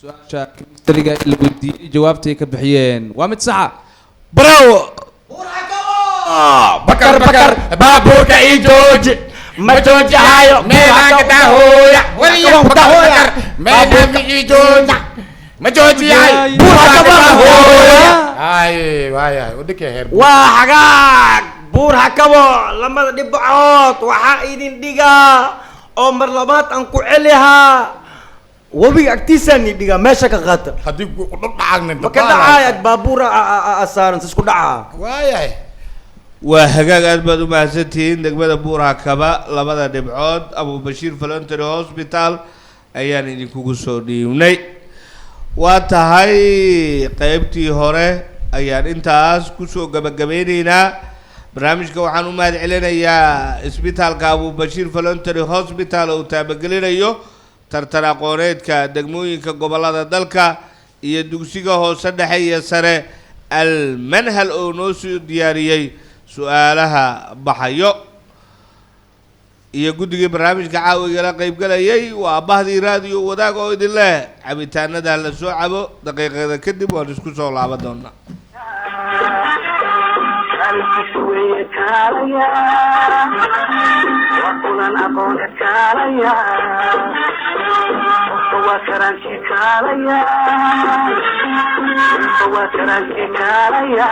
su-aasha kemistariga la weydiiyey jawaabtay ka bixiyeen waa mid sax bravo bakar baabuurka ii jooji ma joojahayo meelaan ka hooya waliya bakar meelaan ii jooji ma joojiyahay Buurakaba hooya ay waaya udike heer waa hagaag Buurakaba lamada dhibcood waxaa idin dhigaa oo mar labaad aan ku celihaa wabiga agtiisaan dhigaa meesha ka qaata haddii ku dhacagnin ma ka dhacaayad baabuur saaran isku dhacaa waayahay waa hagaag aad baad u mahadsantihiin degmada Buurakaba labada dhibcood Abu Bashiir Voluntary Hospital ayaan idinkugu soo dhiibnay waa tahay qaybtii hore ayaan intaas ku soo gabagabeynaynaa barnaamijka waxaan u mahad celinayaa isbitaalka Abu Bashiir Voluntary Hospital oo taabagelinayo tartan aqooneedka degmooyinka gobolada dalka iyo dugsiga hoose dhexe iyo sare Al-Manhal oo noo soo diyaariyay su'aalaha baxayo iyo guddiga barnaamijka caawiga la qayb galayay waa bahdii raadiyo wadaag oo idin leh cabitaanada la soo cabo daqiiqada kadib waan isku soo laaban doonaa وقلن أقول كاليا وكرنك كاليا وكرنك كاليا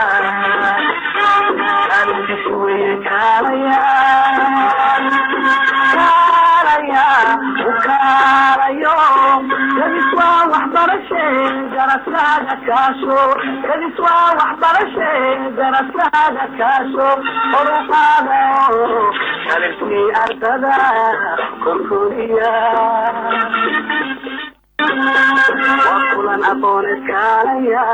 الكسوي كاليا كاليا وكاليا كنسوا وحضر الشيء جرس هذا كاشو كنسوا وحضر الشيء جرس هذا كاشو ورقابه كالسني أرتدى كركوريا وقلن أقول كاليا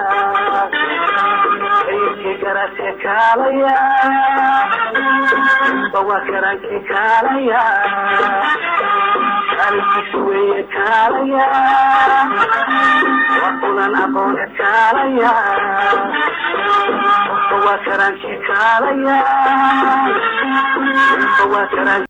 إيكي جرس كاليا وكرنك كاليا الكسوي كاليا وقلن أقول كاليا وكرنك كاليا وكرنك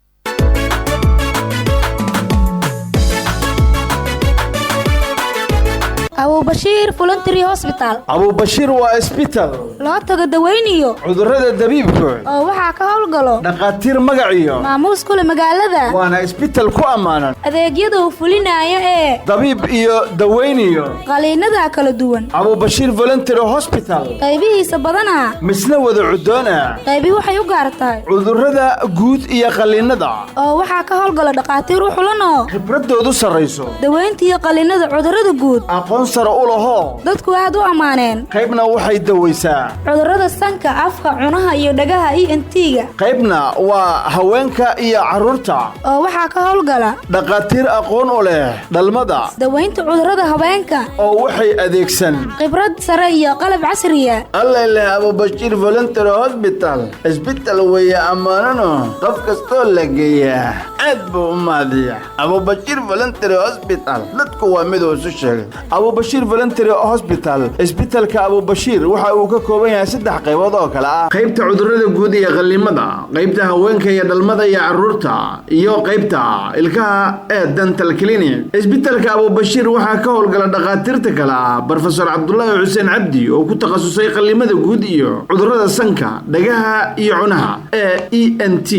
أبو بشير فولنتري هوسبيتال أبو بشير وإسبيتال loo tago daweyniyo cudurrada dabiibka oo waxa ka howlgalo dhaqaatiir magaciyo maamuus kule magaalada waana isbitaal ku amaanan adeegyada uu fulinayo ee dabiib iyo daweyniyo qaliinada kala duwan Abu Bashiir Voluntary Hospital qaybihiisa badana misna wada cudoona qaybi waxay u gaartaa cudurrada guud iyo qaliinada oo waxa ka howlgala dhaqaatiir u xulanoo khibradoodu sareyso daweynta iyo qaliinada cudurrada guud aqoon sare u laho dadku aad u amaaneen qaybna waxay daweysaa cudurrada sanka afka cunaha iyo dhagaha ENT-ga qaybna waa haweenka iyo carruurta oo waxa ka howlgala dhaqaatiir aqoon u leh dhalmada daweynta cudurrada haweenka oo waxay adeegsan khibrad sare iyo qalab casri ah alla Abu Bashiir Voluntary Hospital isbitaal weeye amaanano qof kastoo la geeyaa aad buu u maadiyaa Abu Bashiir Voluntary Hospital dadku waa mid oo soo sheegay Abu Bashiir Voluntary Hospital isbitaalka Abu Bashiir waxa uu ka kooban yahay 3 qaybood oo kala ah qaybta cudurrada guud iyo qalliimada qaybta haweenka iyo dhalmada iyo carruurta iyo qaybta ilkaha ee dental clinic isbitaalka Abu Bashiir waxa ka howlgala dhaqaatiirta kala ah Professor Abdullahi Hussein Abdi oo ku takhasusay qalliimada guud iyo cudurrada sanka dhagaha iyo cunaha ENT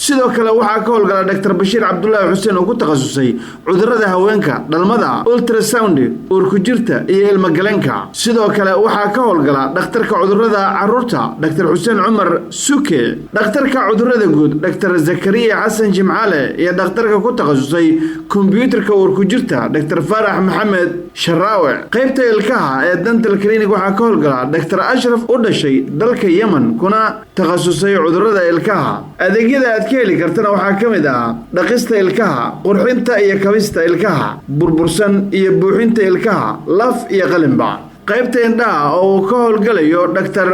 sidoo kale waxa ka howlgala Dr. Bashiir Abdullahi Hussein oo ku takhasusay cudurrada haweenka dhalmada ultrasound uurku jirta iyo ilma galeenka sidoo kale waxa ka howlgala dhakhtarka cudurrada carruurta Dr. Hussein Umar Suke dhakhtarka cudurrada guud Dr. Zakariya Hassan Jimcaale iyo dhakhtarka ku takhasusay kombiyuutarka uurku jirta Dr. Farax Maxamed Sharaawe qaybta ilkaha ee dental clinic waxa ka howlgala Dr. Ashraf u dhashay dalka Yemen kuna takhasusay cudurrada ilkaha adeegyada aad ka heli kartana waxa kamid ah dhaqista ilkaha qurxinta iyo kabista ilkaha burbursan iyo buuxinta ilkaha laf iyo qalinba qaybta indhaha oo ka howlgalayo Dr.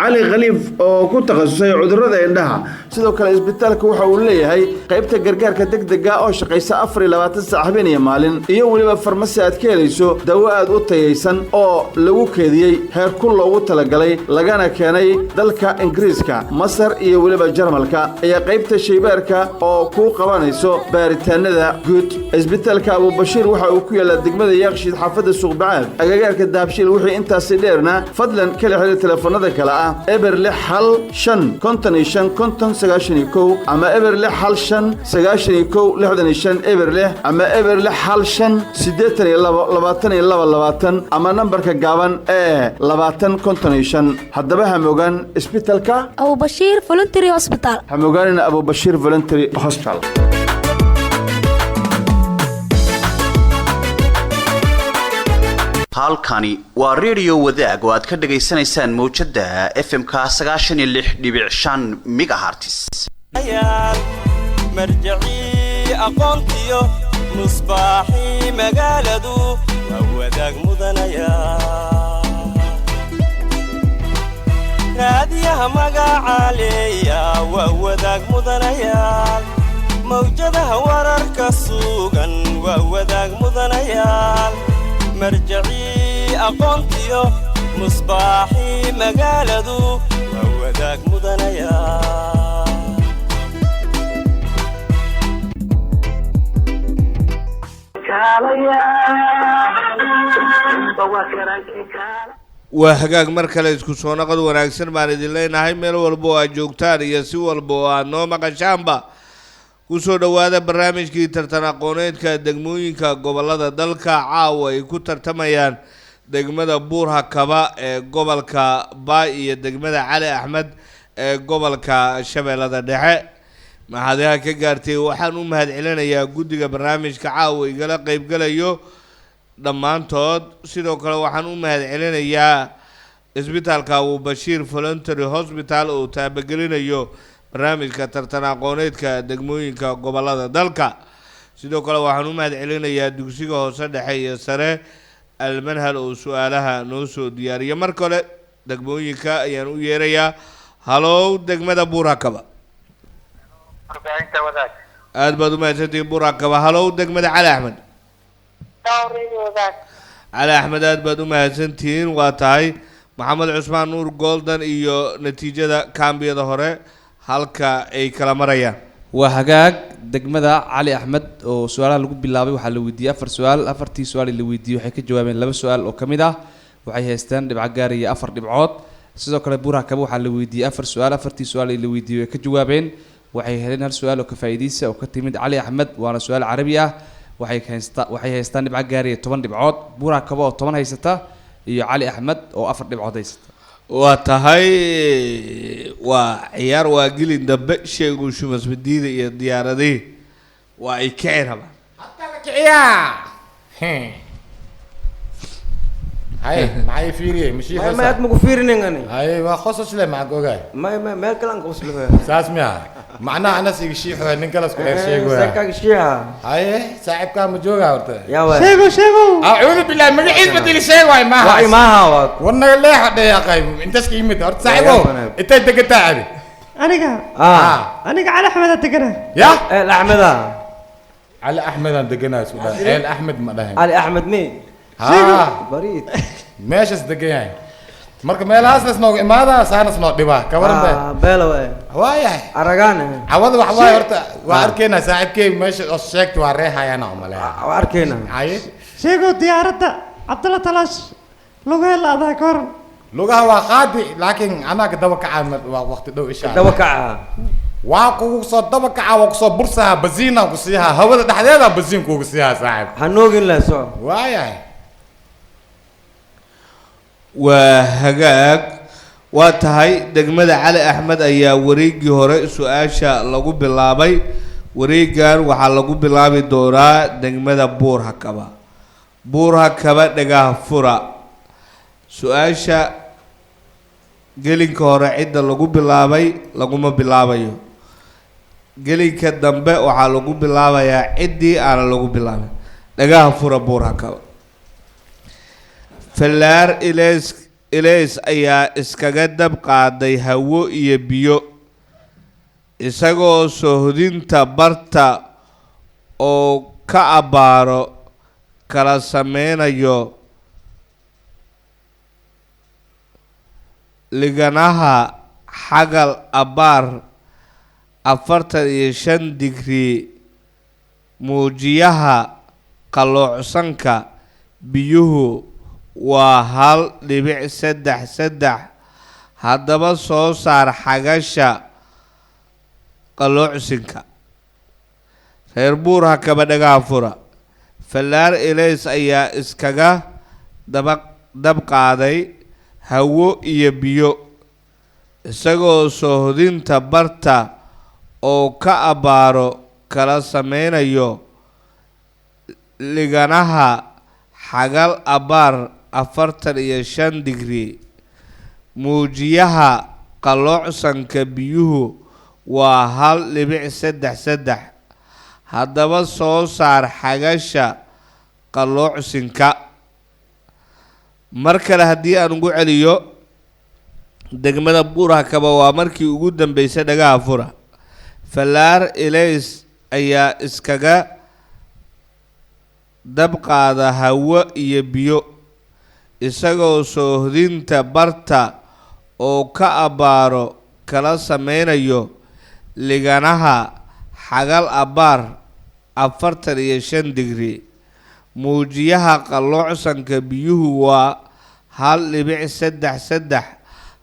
علي غليف oo ku takhasusay cudurrada indhaha sidoo kale isbitaalku waxa uu leeyahay qaybta gargaarka degdega oo shaqeysa 24 saac habeen iyo maalin iyo waliba farmasi aad ka helayso dawo aad u tayaysan oo lagu keediyay heer kul loogu talagalay lagana keenay dalka Ingiriiska Masar iyo waliba Jarmalka iyo qaybta shaybaarka oo ku qabanayso baaritaanada guud isbitaalka Abu Bashiir waxa uu ku yaala degmada Yaaqshiid xaafadda Suuqbacaad agagaarka Daabshiil wixii intaas dheerna fadlan kala xiriir telefoonada kala eber 6 hal 5 55 50 99 ama eber 6 hal 5 99 65 eber 6 ama eber 6 hal 5 82 22 ama nambarka gaaban ee 20 55 haddaba ha mogaan isbitaalka Abu Bashiir Voluntary Hospital ha mogaan Abu Bashiir Voluntary Hospital halkani waa radio wadaag oo aad ka dhageysanaysaan mowjada FM-ka 96.5 megahertz marjaci aqoontiyo musbaaxi magaaladu wadaag mudanaya raadiyaha magacaaleeya wadaag mudanaya mowjadaha wararka sugan wadaag mudanaya marjaci aqoontiyo musbaaxi magaaladu wadaag mudanaya waa hagaag mar kale isku soo noqod wanaagsan baan idin leenahay meel walba oo aad joogtaan iyo si walba oo aad noo maqashaanba kusoo dhawaada barnaamijkii tartan aqooneedka degmooyinka gobolada dalka caawa ay ku tartamayaan degmada Buur-Hakaba ee gobolka Baay iyo degmada Cali Axmed ee gobolka Shabeellada Dhexe maxaadaha ka gaartay waxaan u mahadcelinayaa guddiga barnaamijka caawa igala qayb galayo dhammaantood sidoo kale waxaan u mahadcelinayaa isbitaalka Abu Bashiir Voluntary Hospital oo taabagelinayo barnaamijka tartan aqooneedka degmooyinka gobolada dalka sidoo kale waxaan u mahadcelinayaa dugsiga hoose dhexe iyo sare almanhal oo su'aalaha noo soo diyaariya mar kale degmooyinka ayaan u yeerayaa halow degmada Buur-Hakaba aad baad u mahadsantihiin Buur-Hakaba halow degmada Cali Axmed Cali Axmed aad baad u mahadsantihiin waa tahay Maxamed Cusmaan Nuur Golden iyo natiijada kaambiyada hore halka ay kala marayaan waa hagaag degmada Cali Axmed oo su'aalaha lagu bilaabay waxa la weydiiyay 4 su'aal afartii su'aal la weydiiyay waxay ka jawaabeen 2 su'aal oo kamid ah waxay haystaan dhibco gaaraya 4 dhibcood sidoo kale Buur-Hakaba waxa la weydiiyay 4 su'aal afartii su'aal la weydiiyay ka jawaabeen waxay heleen hal su'aal oo ka faa'iideysa oo ka timid Cali Axmed waana su'aal Carabi ah waxay haystaan dhibco gaaraya 10 dhibcood Buur-Hakaba oo 10 haysata iyo Cali Axmed oo 4 dhibcood haysata waa tahay waa ciyaar waa gelin dambe sheegu shumas madiida iyo diyaaradii waa ay ka ciraba هاي معي فيري مشي ما أدمج فيرني أنا هاي ما خصص له معك وجاي ما كلام خصص له ساسمع معناه أنا سيجي حوالي نكلاس كل شيء جوا سكاك شيء هاي صاحب كام جوجا ورته يا ولد شيبو أعوذ بالله من الحين بدي شيء واي ما واي ما هو والله لا حد يا قايم أنت سكيمة ورت صاحبه أنت تقطع أنا على أحمد أتقنا يا الأحمد على أحمد أنت قنا سؤال على أحمد ما له على أحمد مين ها بريد ماشي صدقني marka meelahaas la soo imaada saanas noo dhibaa ka waran baa beelo waaya aragana awada wax waay horta waa arkeena saaxiibkay meesha oo sheegtay waa reehayana oo maleeya waa arkeena haye sheego diyaaradda Cabdalla Talash lugaha laada ka hor lugaha waa qaadi laakiin anaga daba kacay waa waqti dhow isha daba kaca waa kugu soo daba kaca waa ku soo bursaha baziina ku siiha hawada dhaxdeeda baziin kugu siiha saaxiib hanoogin la soo waaya وهجاج واتهاي دجمد علي أحمد أيا وريجي هراء سؤاشا لغو بلابي وريجان وحلقو بلابي دورا دجمد بور هكبا دجاه فرا سؤاشا جلين كهراء عدة لغو بلابي لغو ما بلابي جلين كدنبه وحلقو بلابي يا عدي أنا لغو بلابي دجاه فرا بور هكبا فلار إليس أيا إسكاجدب قاضي هو يبيو إساقو سهدين تبرتا أو كأبارو كلا سمينا يو لغناها حقل أبار أفرتا يشن ديكري موجيها قلوع سنكا بيوهو وهل لبيع سدح هذا soo saar xagasha qaloocinka reer buurha kaba dhagaa fura falaar ilays ayaa iskaga dab qaaday hawo iyo biyo isagoo soohdinta barta oo ka abaaro kala sameynayo liganaha xagal abaar 45 degree muujiyaha qaloocanka biyuhu waa 1.3 hadaba soo saar xagasha qaloocanka markale hadii aan ugu celiyo degmada buuraha kaba waa markii ugu dambeysay dhagaa fura falaar ilays ayaa iskaga dab qaada hawo iyo biyo isagoo soohdinta barta oo ka abaaro kala sameynayo liganaha xagal abaar 45 degree muujiyaha qaloocanka biyuhu waa 1.3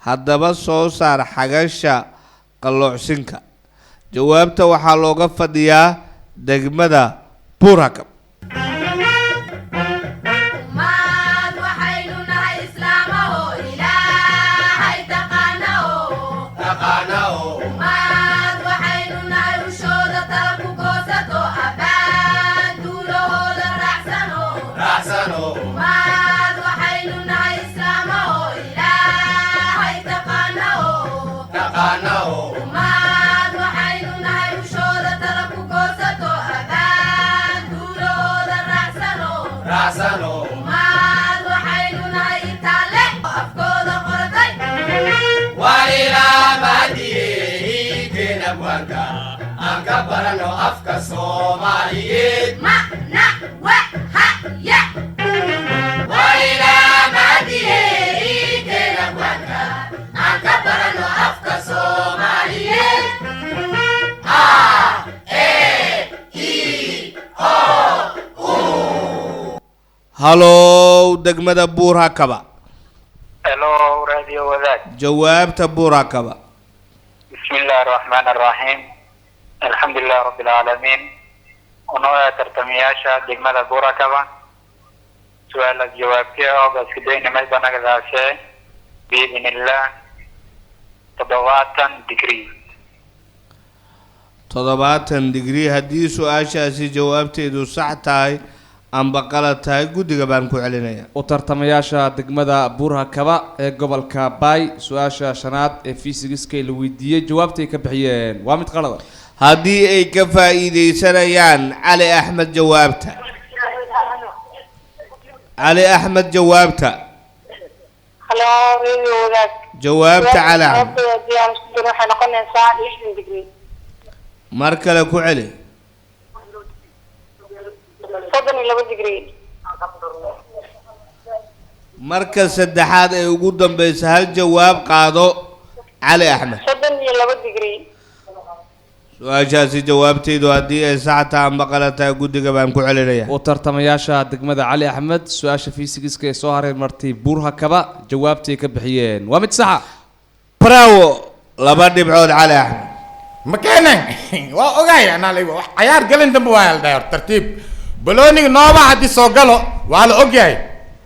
hadaba soo saar xagasha qaloocinka jawaabta waxaa looga fadhiyaa degmada buurhakab barano afka Soomaaliyeed ma na wa ha ya wayla madiyey kena waka anka barano afka Soomaaliyeed a e i o u halo degmada buurhakaba hello radio wadaad jawaabta buurhakaba bismillahir rahmanir rahim الحمد لله رب العالمين ونوع ترتمياشا دقمة بوركبا سؤال الجواب كيو بس كدين مجبنا كذاسي بإذن الله تضواتن دقري degree haddii su-aashaasi jawaabteedu sax tahay amba qalad tahay guddiga baan ku celinaya u tartamayaasha degmada buurhakaba ee gobolka baay su-aasha shanaad ee fiisigiska la weydiiyey jawaabtay ka bixiyeen waa mid qalad haddii ay ka faa'iideysanayaan cali axmed jawaabta cali axmed jawaabta halo radio wadaad jawaabta cali axmed waxay noqonaysaa 60 degree mar kale ku celi 32 degree marka saddexaad ee ugu dambaysa hal jawaab qaado cali axmed 32 degree su-aashaasi jawaabtaydu haddii ay sax tahay ama qalad tahay guddiga baan ku celinaya u tartamayaasha degmada cali axmed su-aasha fiisigiska ee soo haray martay buurhakaba jawaabtay ka bixiyeen waa mid saxa bravo laba dhibcood cali axmed مكانن واوغاي انا لي عيار قلن دم وايل داير ترتيب بلوني نوبا حدي سو غلو ولا اوغاي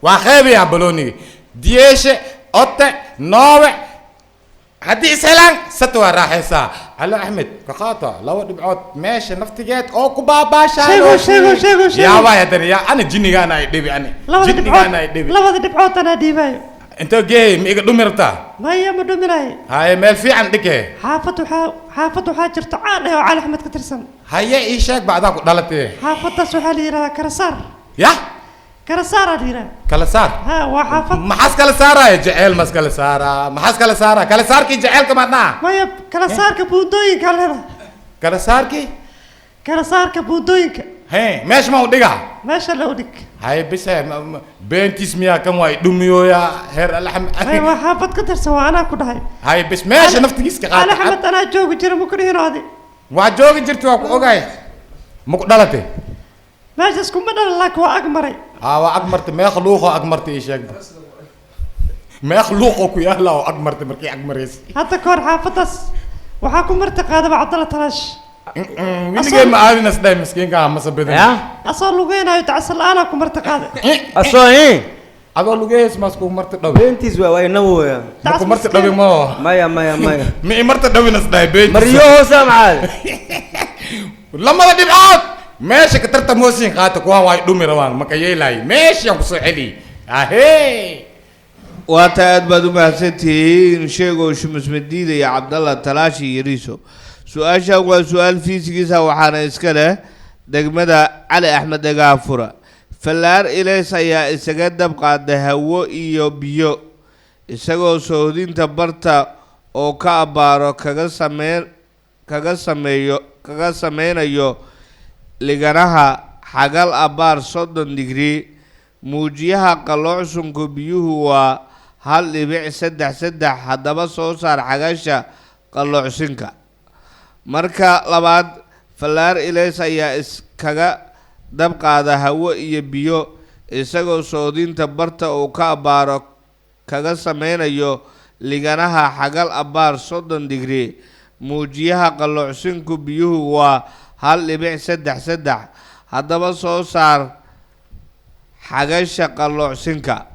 واخيب يا بلوني ديش اوت نوبا حدي سلام ستوا راحسا على احمد كقاطع لو دبعوت ماشي نفتجات او كبابا شيغو يا وايا دريا انا جيني انا دبي انا جيني انا دبي لبد دبعوت انا ديبايو انت جاي ميغا دمرتا ما هي ما دمراي هاي مال في عندك حافظ وحاجر تعال على احمد كترسن هيا ايشك بعدك دلتي حافظ سوحالي را كرسار يا كرسار ديرا كلسار ها وحافظ ما حس كلسار يا جعل مس كلسار ما حس كلسار كي جعل كمان ما هي كرسار كبودوين كلها كرسار كبودوين هي ماشي ما وديها ماشي لو ديك هاي بس بنتي اسمها كم واي دميو يا هير اللحم ايوه حافظ كتر سوا انا كنت هاي بس ماشي نفتكيس كقاطع انا حمد انا جوج جرى ممكن هنا هذه وجوج جرت اوغاي مقدلتي ماشي اسكم بدل لك واقمري واقمرت ما يخلوقه اقمرت ايش ما يخلوقك يا الله واقمرت مركي اقمريس حتى كور حافظ وحاكم مرتقى هذا عبد الله تلاش مين جاي معاي ناس دايم مسكين كان مسبدين اصلا لوغينا يتعسل انا كم مرتقى اصلا ايه هذا لوغيس ماسكو مرت دبي بنتي زوا واي نو يا ماسكو مرت دبي ما مايا مي مرت دبي ناس داي بنت مريو سامعال لما بدي بعد ماشي كترت موسين خاطك واي دومي روان ما كيلاي ماشي يا سعيدي اهي واتاد بدو محسنتين شيغو شمس مديده يا عبد الله تلاشي يريسو سؤال وسؤال فيزيكيسا وحانا اسكاله دغمدا علي احمد دغافورا فلار إليس ayaa isaga dab qaaday hawo iyo biyo isagoo soodinta barta oo ka abaaro kaga sameynayo liganaha xagal abaar 30 degree muujiyaha qalloocsunku biyuhu waa 1.33 haddaba soo saar xagasha qalloocsinka marka labaad falaar ilays ayaa iskaga dab qaada hawo iyo biyo isagoo soodinta barta uu ka abaaro kaga sameynayo liganaha xagal abaar 30 degree muujiyaha qalloocinku biyuhu waa 1.33 haddaba soo saar xagasha qalloocsinka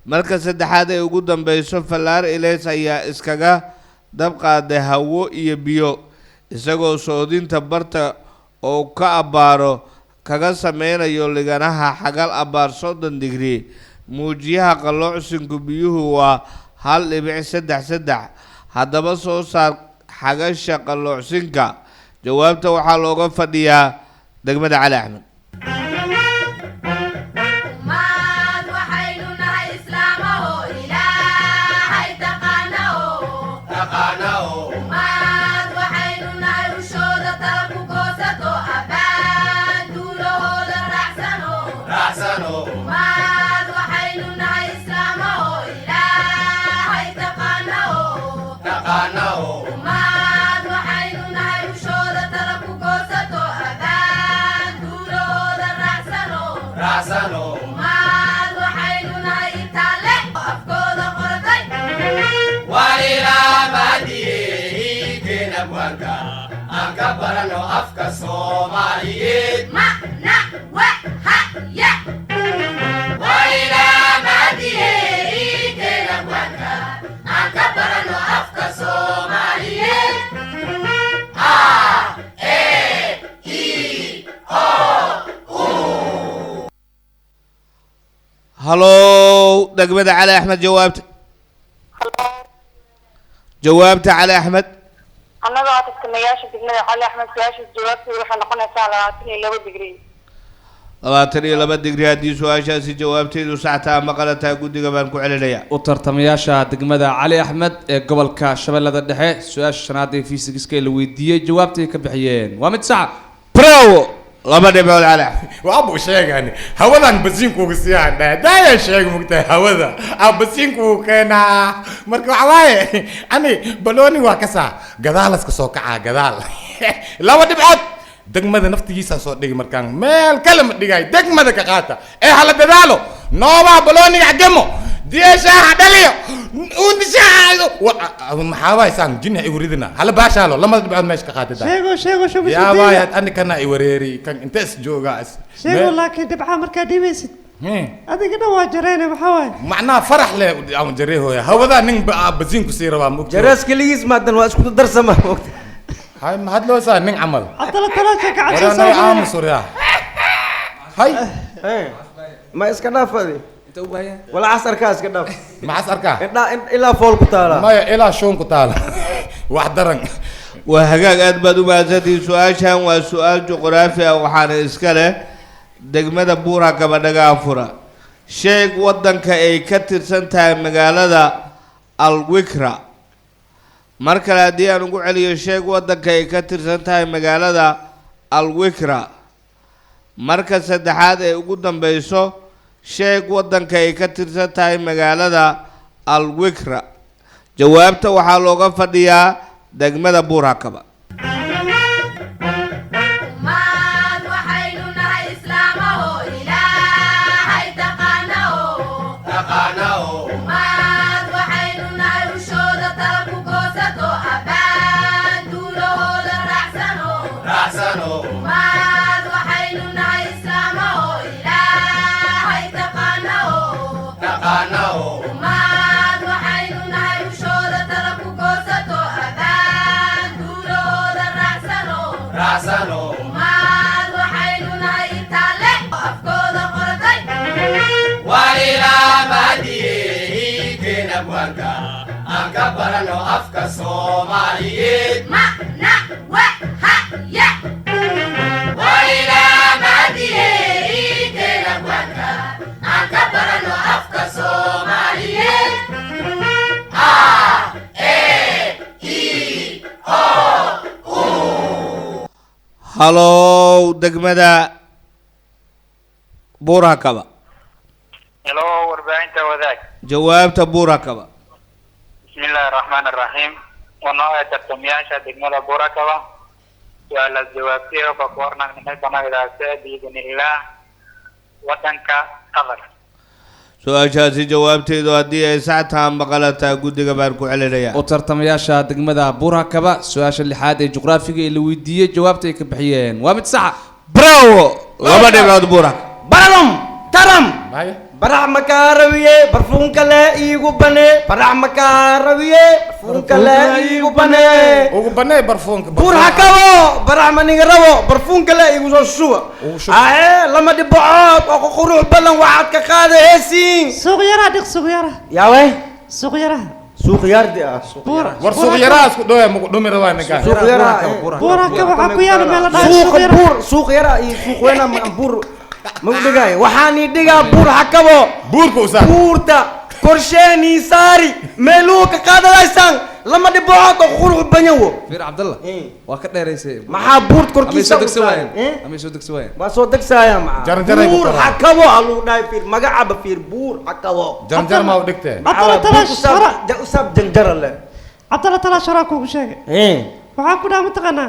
marka saddexaad ee ugu dambayso falaar ilays ayaa iskaga dab qaada hawo iyo biyo isagoo soodinta barta oo ka abaaro kaga sameynayo liganaha xagal abaar 30 degree muujiyaha qalloocinku biyuhu waa 1.33 haddaba soo saar xagasha qalloocsinka jawaabta waxaa looga fadhiyaa degmada cali axmed barano afka Soomaaliyeed macna wahaya wayna madiyey keena wanka aan ka barano afka Soomaaliyeed a e i o u halo degmada cali axmed jawaabta cali axmed annaga waa tartamayaasha degmada cali axmed su-aasha jawaabteedu waxay noqonaysaa 22 degree 22 degree haddii su-aashaasi jawaabteedu saxtaa ama qalataa guddiga baan ku celinayaa u tartamayaasha degmada cali axmed ee gobolka shabeellada dhexe su-aasha shanaad ee fiisigiska la weydiiyey jawaabtay ka bixiyeen waa mid sax bravo laba dhibcood cali وابو شيغاني هودا بسينكو كسيان دا شيغ مقتا هودا بسينكو كنا marka waxa waaye ani baloni waa kasa gadaal iska soo kaca gadaal laba dhibcood degmada naftigiisa soo dhigi markaan meel kale ma dhigay degmada ka qaata ee hala dadaalo nooba baloni gamo ديشا هدليو وندشا محاواي سان جنة يوريدنا هلا باشالو لما تبعد ماشي كقاتل شيغو شو بس يا باي أنا كنا يوريري كان انتس جوجاس شيغو لكن تبع مركادي بيست هذا كده واجرينا محاواي معناه فرح له أو جريه هو ذا نين بزين كسيرة وامك جرس كليز ما دن واسكت درس ما وقت هاي ما هاد لو صار نين عمل عطلة ثلاثة كعشرة ورانا عام سوريا هاي ما اسكنا فادي ولا عصر كاس كده ما عصر كا إلا فول كتالا ما إلا شون كتالا واحد درن وهجاج أدبد وبعزتي سؤال شان وسؤال جغرافيا وحنا إسكاله دقمة بورا كبدقة فرا شيء ودن كأي كتير سنتها مقالة الوكرة مركلة دي أنا نقول عليه شيء ودن كأي كتير سنتها مقالة الوكرة مركز سدحات يقدم بيسو sheeg wadanka ay ka tirsan tahay magaalada Al-Wikra jawaabta waxa looga fadhiyaa degmada Buurakaba Angkabarano afka Somaliyed ma na wa ha ya Waila madiye ikena bwanga Angkabarano afka Somaliyed A E I O U Hello degmada Buurakaba Hello warbaahinta wadaag jawaabta Buurakaba بسم الله الرحمن الرحيم ونوع ترتمياشا دقمة بوركبة سؤال الجواب فيه فقورنا من البناء الأساسي بإذن الله وطنك قبر سؤال شاسي جوابتي دو هدي ساعتها مقالتها قد قباركو على ريا وترتمياشا دقمة بوركبة سؤال اللي حاد جغرافي اللي وديه جوابتي كبحيين وامد ساعة براو لبدي بعد بورك برام ترم برع مكاروية برفون كلا إيجو بني برع مكاروية برفون كلا إيجو بني برفون بورها كوا برع مني غروا برفون كلا إيجو شو لما دي بعض أو خروج بلن واحد كقاعدة هسين صغيرة ديك صغيرة يا وين صغيرة صغيرة دي بورا صغيرة اسكو دوي مقدومي روان نكا بورا كوا عكويا لما صغيرة سوق وين بور مقدقاي وحاني دقا بور حكبو بور كوسا بورتا كورشيني ساري ملوك قادة لايسان لما دي بوعاك وخروج بنيو فير عبد الله وقت رئيسي ما بورت كوركيسا أمي صدق سوين ما صدق سايا مع بور حكبو علو داي فير ما قاعد فير بور حكبو جرجر ما ودكته عطلة تلاش جاوساب جنجر الله عطلة تلاش راكو بشيء وعاكو دا متقنا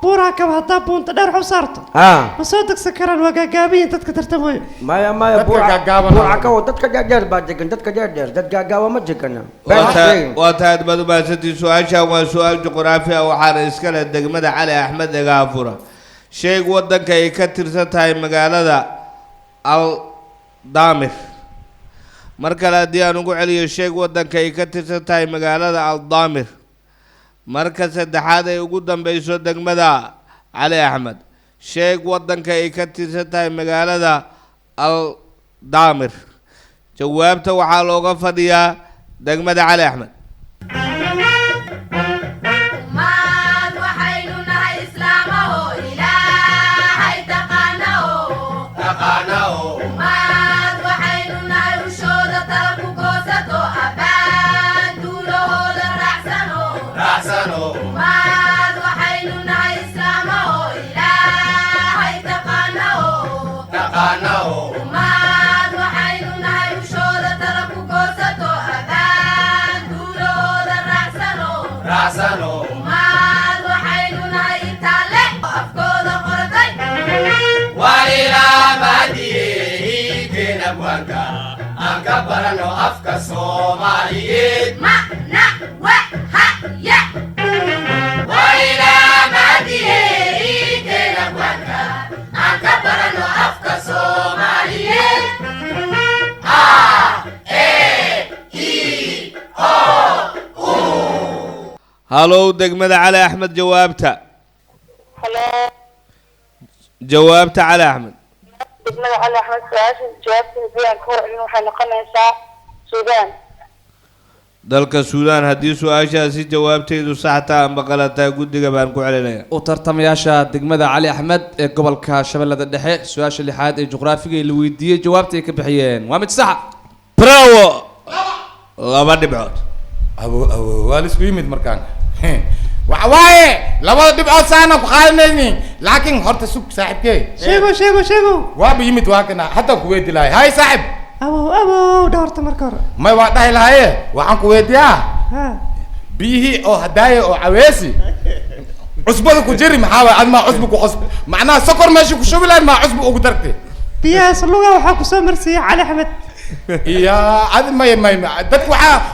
بوراكا هدا بونت دير حصارته وصوتك سكران وقاقابين تدك ترتموي ما بوراكا ودتك جاجر باجكن دتك جاجر دتك قاقاوة مجكنا واتاد بدو باسدي سؤال شا وسؤال جغرافيا وحانا اسكال الدقمة علي أحمد غافورة شيء ودنك يكتر ستاي مقالة الضامر مركلا ديانو قو علي الشيء ودنك يكتر ستاي مقالة الضامر مركز الدحادة يقدم بيسو دقمدا علي أحمد شيخ ودن كي كتير مقالة الضامر جوابته وحالوغا فديا دقمدا علي أحمد raacsano umaad waxaynu nahay intaale afkooda qoratay walilaa maadiye hiigeen abwaanka aan ka barano afka soomaaliyeed macna wahaya walilaa maadiye hiigeen abwaanka aan ka barano afka soomaaliyeed halow degmada cali axmed jawaabta halo jawaabta cali axmed degmada cali axmed su-aasha jawaabta haddii aan ka warcelin waxay noqonaysaa suudaan dalka suudaan haddii su-aashaasi jawaabteedu saxtaa amba qalataa guddiga baan ku celinaya u tartamayaasha degmada cali axmed ee gobolka shabeellada dhexe su-aasha lixaad ee juqraafiga ee la weydiiyey jawaabta ay ka bixiyeen waa mid saxa bravo laba dhibcood abo waa la isku yimid markaan waxa waaye labada dhibcood saana ku qaadanayni laakiin horta sug saaxiibkee sheego waaba yimid waa kana hataa ku weedi lahay hay saaxib abow dhawrta marka hore may waa dhahi lahaye waxaan ku weydiyaa ha biyihii oo hadaaye oo caweesi cusbada ku jiri maxaa waay admaa cusbu ku cusb macnaha sokor meesha ku shubi lahayd maa cusbu ugu dartay biyahaas luga waxaa kusoo marsiiyey cali axmed iya adi may dadka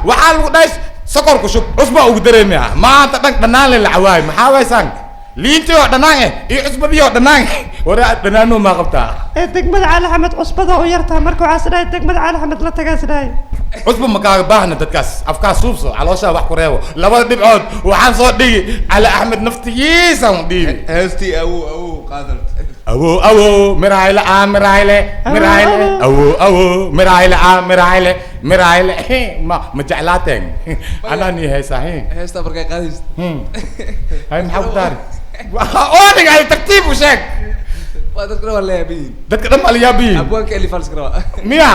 waxaa lagu dhahay sokor ku shub cusba ugu dareemaya maanta dhan dhanaan le lacawaayo maxaa waysaan liintii oo dhanaan iyo cusbadii oo dhanaan waraa dhanaano maa qabtaa ee degmada cali axmed cusbada u yartaa marka waxaa sidhahay degmada cali axmed la tagaa sidhahay cusba ma kaaga baahna dadkaas afkaas suubso calooshaa wax ku reebo labada dhibcood waxaan soo dhigi cali axmed naftigiisaan dhiibi heestii awow qaadart awo mirayle awo mirayle ma jeclaateen anaa nii heesaa heesta markay qaadaysa hay maxaa ku daari oo dhigay tartiib u sheeg waa dadka waa leeyabiin dadka dhan baa la yaabiin abwaanka elifals kara miya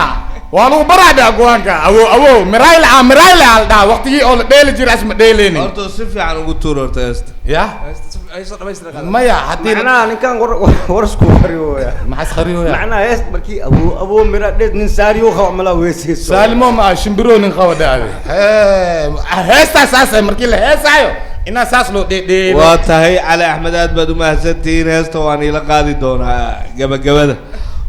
waa lagu baraade abwaanka awo mirayle al dhaa waqtigii oo la dheeli jiray asma dheeleyni horta si fiican ugu tuur horta heesta ya maya haddii macnaha ninkan warasku qariyooya maxaa qariyooya macnaha hees markii awo mira dheed nin saariyo qaba mala weesayso saalimo ma shimbiro nin qaba dhaade heestaa saasay markii la heesaayo inaa saas loo dheedheelo waa tahay cali axmed aad baad umahadsantihiin heesta waan iila qaadi doonaa gabagabada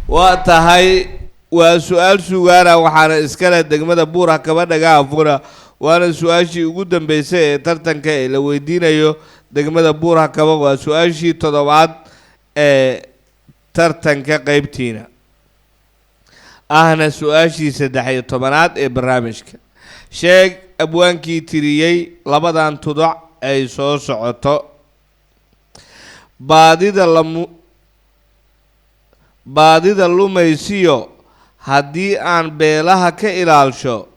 waa tahay waa su-aal sugaana waxaana iskale degmada buura kaba dhaga afura waana su-aashii ugu dambeysay ee tartanka ee la weydiinayo degmada buura kaba waa su-aashii toddobaad ee tartanka qeybtiina ahna su-aashii 13 ee barnaamijka sheeg abwaankii tiriyey labadan tuduc ay soo socoto baadida lumaysiyo haddii aan beelaha ka ilaalsho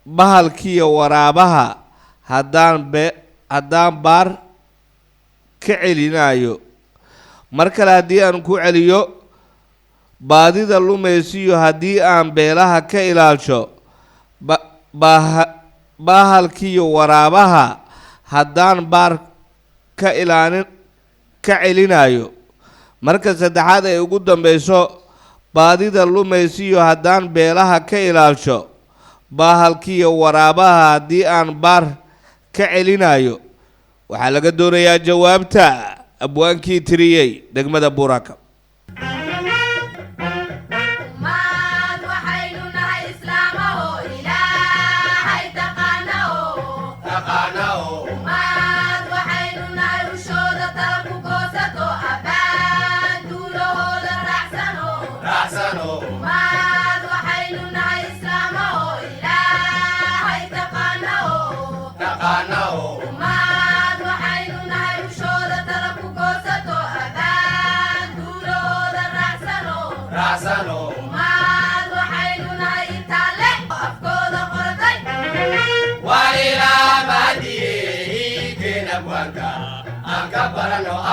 bahalkiiyo waraabaha haddaan baar ka celinayo mar kale haddii aan ku celiyo baadida lumaysiyo haddii aan beelaha ka ilaalsho bahalkiiyo waraabaha haddaan baar ka celinayo marka saddexaad ay ugu dambeyso baadida lumaysiyo haddaan beelaha ka ilaalsho bahalkiiyo waraabaha haddii aan baar ka celinayo waxaa laga doonayaa jawaabta abwaankii tiriyey degmada buuraka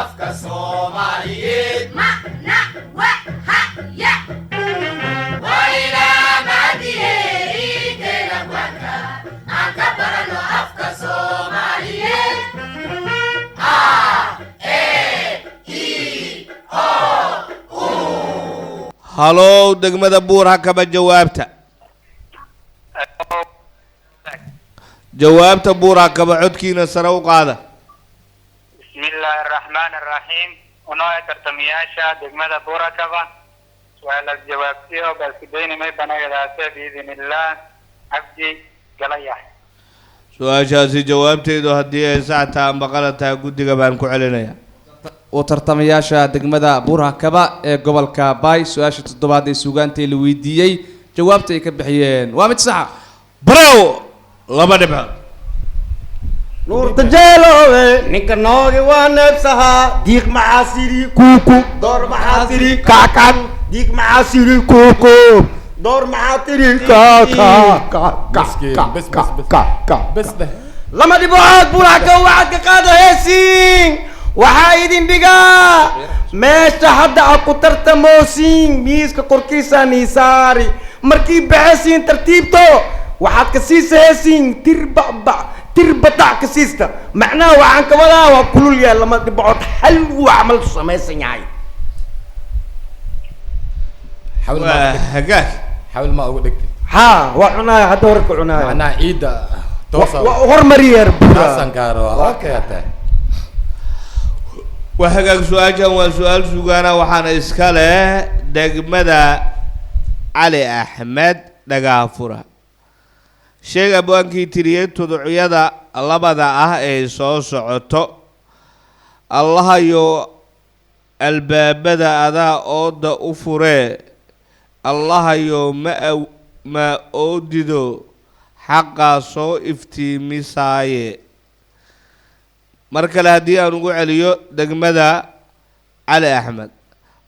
afka Soomaaliyeed macna wahaya walilaa maadiye hiigeen abwaanka aan ka barano afka Soomaaliyeed halow degmada buur hakaba jawaabta jawaabta buura kaba codkiina sare u qaada بسم الله الرحمن الرحيم ونوع ترتمياشا دقمة بوركبة سؤال الجواب فيه بس بين ما يبنى بإذن الله عبدي قليح su-aashaasi jawaabteedu haddii ay sax tahay amba qalad tahay guddiga baan ku celinayaa oo tartamayaasha degmada Buurhakaba ee gobolka Bay su-aasha toddobaad ee suugaantay la weydiiyey jawaabta ay ka bixiyeen waa mid sax ah bravo laba dhibcood nuur tajeelowe ninka noogi waa neebsahaa diiq macaasiri kuuku door maxaasiri kaakan diiq macaasiri kuuku door maxaasiri bes lama dhibood Buurhakaba waxaad ka qaada heesiin waxaa idin dhigaa meesha hadda aad ku tartamoosiin miiska korkiisa niisaari markii baxaysiin tartiibto waxaad ka siisa heesiin tirbadac ka siista macnaha waxaan ka wadaa waa kulul yahay lama dhibood hal wuu camal samaysan yahay hagaag حاول ما أقول لك ها وعناية حتى ورك عناية أنا عيد توصل هرمرير حسن كارو أوكي وهاجاك سؤال وسؤال سجانا وحنا إسكاله دقمدا علي أحمد دقافورة شيء أبوان كي تريد تدعي هذا الله بدأ إيسوس عطو الله يو الباب بدأ هذا أود أفره الله يو ما أوددو حقا سو افتيمي سايه markale haddii aan ugu celiyo degmada cali axmed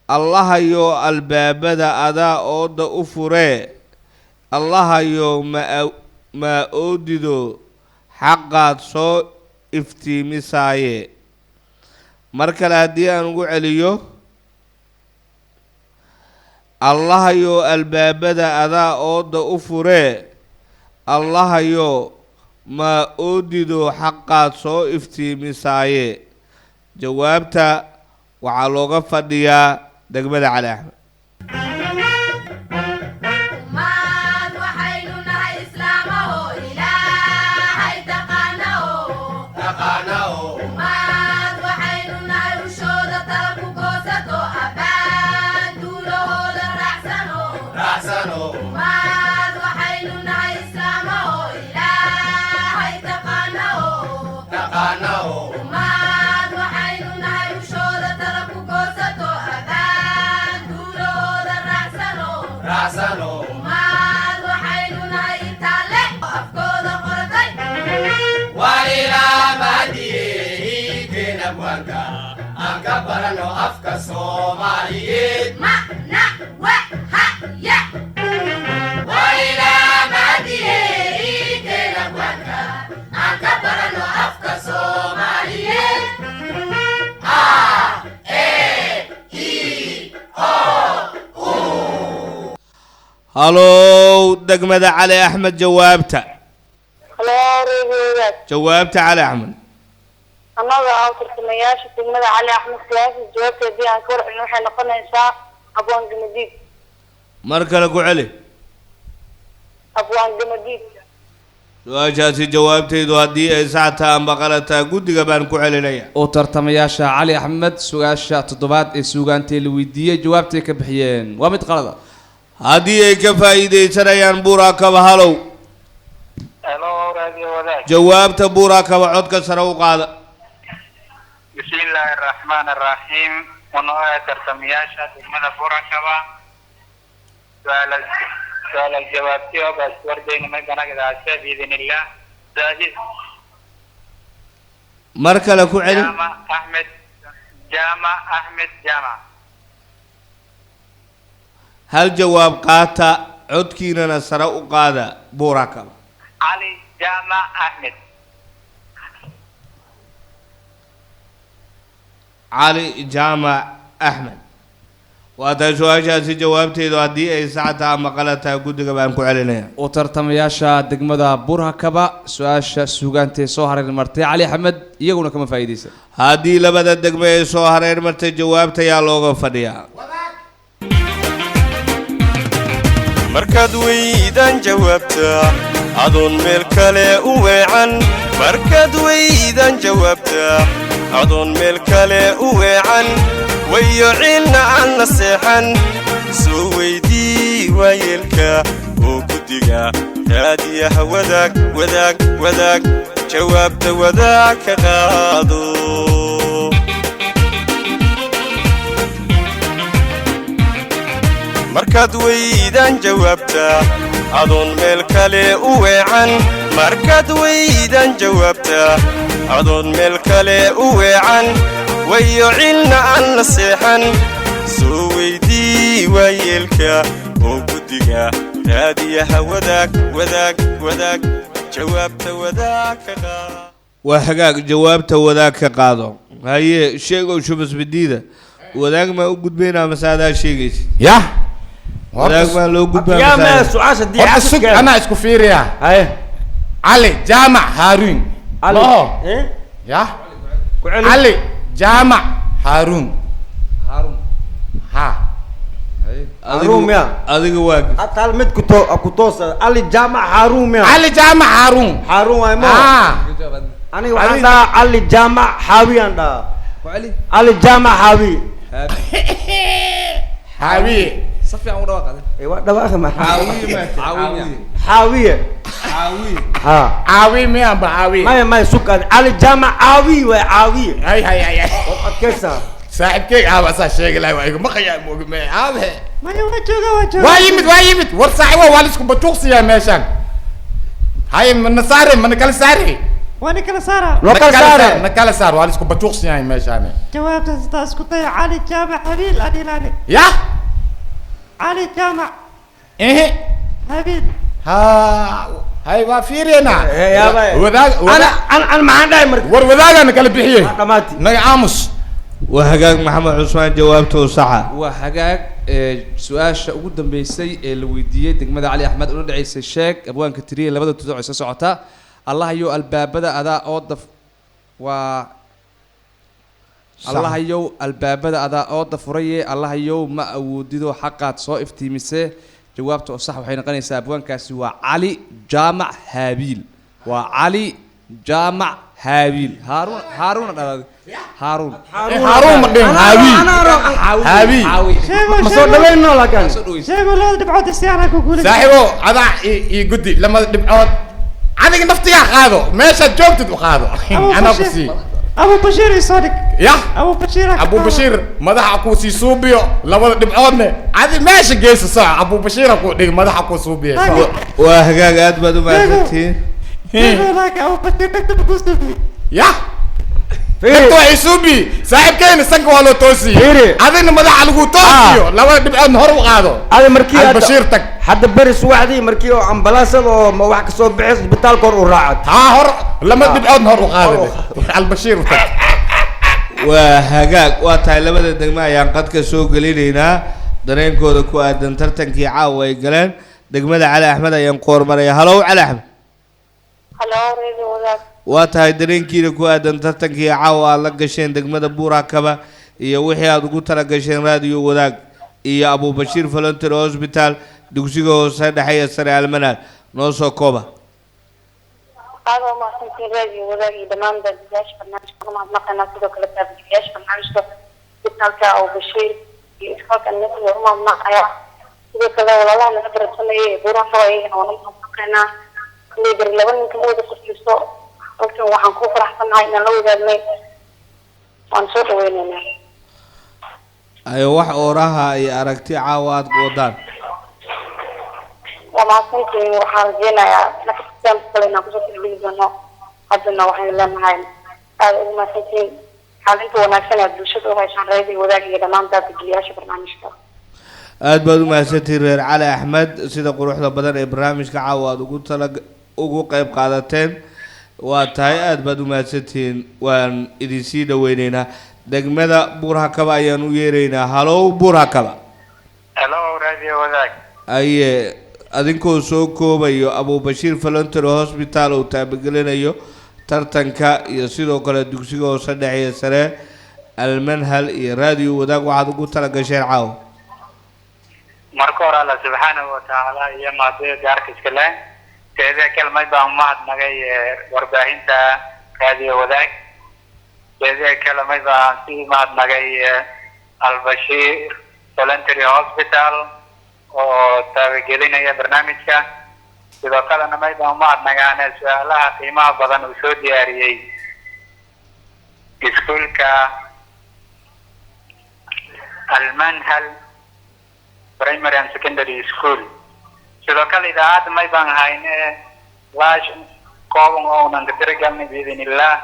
allahayo albaabada adaa ooda u furee allahayo maa oodido xaqaad soo iftiimisaaye mar kale haddii aan ugu celiyo allahayo albaabada adaa ooda u furee allahayo ma oodido xaqaad soo iftiimisaaye jawaabta waxaa looga fadhiyaa degmada cali axmed barano afka Soomaaliyeed macna wa ha ya wayna madiyey keena wanka anka barano afka Soomaaliyeed a e i o u halo degmada cali axmed jawaabta jawaabta cali axmed annaga oo tartamayaasha degmada cali axmed siyaasi jawaabteedii aan ka warcin waxay noqonaysaa abwaan gamadiid mar kale ku celi abwaan gamadiid su-aashaasi jawaabteedu haddii ay sax tahay amba qalad tahay guddiga baan ku celinayaa oo tartamayaasha cali axmed su-aasha toddobaad ee suugaantay la weydiiyey jawaabtay ka bixiyeen waa mid qalad ah haddii ay ka faa'iidaysanayaan Buurhakaba halow jawaabta Buurhakaba codka sare u qaada بسم الله الرحمن الرحيم ونوع ترتمياشا دقمة بوركبة سؤال الجواب فيه بس وردين ما يبنى قد بإذن الله ساجد مركلة كعلي جامع أحمد جامع هل جواب قاتا عدكينا سرق قادة Buurhakaba علي جامع أحمد علي جامع أحمد وهذا سؤال جوابتي ذو هدي أي ساعة مقالتها قد قبل كل علينا وترتمياشا دقمدا Buurhakaba su-aasha suugaantay soo haray martay cali axmed iyaguna kama faa'iideysan haddii labada degme ay soo hareer martay jawaabta yaa looga fadhiyaa markaad weydan jawaabta adoon meel kale u weecan markaad weydan jawaabta adoon meel kale u weecan wayo cilna aan la seexan soo weydii waayeelka oo guddiga raadiyaha wadaag wadaag wadaag jawaabta wadaag ka qaado markaad weydan jawaabta adoon meel kale u weecan markaad weydan jawaabta adoon meel kale u weecan wayo cilna aan la seexan soo weydii waayeelka oo guddiga raadiyaha wadaag wadaag wadaag jawaabta wadaag ka qaado waa hagaag jawaabta wadaag ka qaado haye sheegow shubas bidiida wadaag ma u gudbaynaa masaadaa sheegaysa yah wadaag baa loo gudbaa يا ما سؤال دي عسك انا اسكو فيريا اي علي جامع هارون علي ايه يا علي جامع هارون ها هارون يا adiga waa atal mid ku toosa ali jama harun ya علي جامع هارون ay mo ani waxaan dhaa ali jama hawi aan dhaa ali jama hawi hawi صفي عمره واقع ايوه ده واخر ما حاويه حاويه ها عاوي مين بعاوي ما سكر على الجامع عاوي وعاوي هاي هاي هاي كيسا صاحب كيك عاوي اسا شيء لا واي ما خيا مو ما هذا ما يوجوغا وايمت ورصاعي والسكم بتوقسي يا ماشان هاي من نصاري من كل ساري وانا كلا سارة نكال سار والسكم بتوقسي يا ماشان جواب تسكتي علي الجامع حبيل ادي لاني يا علي الجامع ايه حبيل ها هاي وافيرينا يا باي وذاك انا ما عندي مرك وذاك انا قلب بحيه دماتي ناي عامس وهجاج محمد عثمان جوابته صح وهجاج سؤال ugu dambeysay ee la weydiiyay degmada cali axmed oo dhaceysay sheeg abwaanka tiriye labada tuduc isa socota allah iyo albaabada adaa oo daf waa allah iyo albaabada adaa oo dafuray allah iyo ma awoodido xaqaad soo iftiimisay jawaabta oo sax waxay noqonaysaa abwaankaasi waa cali jaamac haabiil waa cali jaamac هابيل هارون مقدم هابيل ما صار دبينا ولا كان شيء لا دبعود السيارة كقول صاحبه هذا يقدي لما دبعود عندك نفتي هذا ماشي جوبت هذا انا بسي ابو بشير يصدق يا ابو بشير مدح اكو سي سوبيو لما دبعودنا عادي ماشي جيس صح ابو بشير اكو دغ مدح اكو سوبيو وهجاج اد بدو ما لك ابو بشير تكتب قصدي يا انتوا يسوبي صاحب كاين سنك والو توسي هذين مدح لو توسيو لما دبعود هور وقادو هذا مركي البشير تك حد برس وعدي مركيو امبلاسد او ما wax ka soo bixis isbitaal kor u raacad ها هور لما دبعود هور وقادو البشير تك وهجاج واتاي labada degmo ayaan qadka soo galinaynaa dareenkooda ku aadan tartankii caawa ay galeen degmada cali axmed ayaan qoor maraya halow cali axmed waa tahay dareenkiina ku aadan tartankii caawa aad la gasheen degmada buurakaba iyo wixii aad ugu tala gasheen raadiyo wadaag iyo abubashiir volunteer hospital dugsiga hoose dhexe sare almanaal noo soo kooba هذا ما سنتي راجي وراجي دمان بدياش برنامج كلام ما كنا كده كله بدياش برنامج بتاعك أو بشير يسقط الناس اللي ما معايا كده كده والله أنا قدرت أسمي بروح شوي أنا ما كنا نقدر لو إنك مو دكتور يسوع قلت له وحنكون فرح سمعنا لو إذا ما وانصر ويننا ayo wax ooraha ay aragti caawa aad wadaan وما سنتي وحارجينا يا نكتب كلنا كذا تلفزيون هذا وحنا لنا هاي هذا ما سنتي حالته وناسنا بالشدة وهاي شان رايدي وذاك دمان ذات الجياش برنامجك aad baad u mahadsantihiin reer cali axmed sida quruxda badan ee barnaamijka caawa aad ugu qayb qaadateen waa tahay aad baad u mahadsantihiin waan idin sii dhaweynaynaa degmada buurhakaba ayaan u yeeraynaa halow buurhakaba hello radio wadaag aye adinkoo soo koobayo abubashiir volunteer hospital uu taabagelinayo tartanka iyo sidoo kale dugsiga hoose dhexe sare almanhal iyo raadiyo wadaag waxaad ugu tala gasheen caawa marka hore alla subxaanahu watacaala iyo maadada gaarka iska leh teeda kelmay baan mahadnagay warbaahinta raadiyo wadaag teeda kelmay baan si mahadnagay albashiir voluntary hospital oo taageerinaya barnaamijka sidoo kalena may baan mahadnagaane su-aalaha qiimaha badan uu soo diyaariyey iskuulka almanhal primary and secondary school sidoo kale idaacadda may baan hayne laash kooban oo unan kadirgalnay biidinillah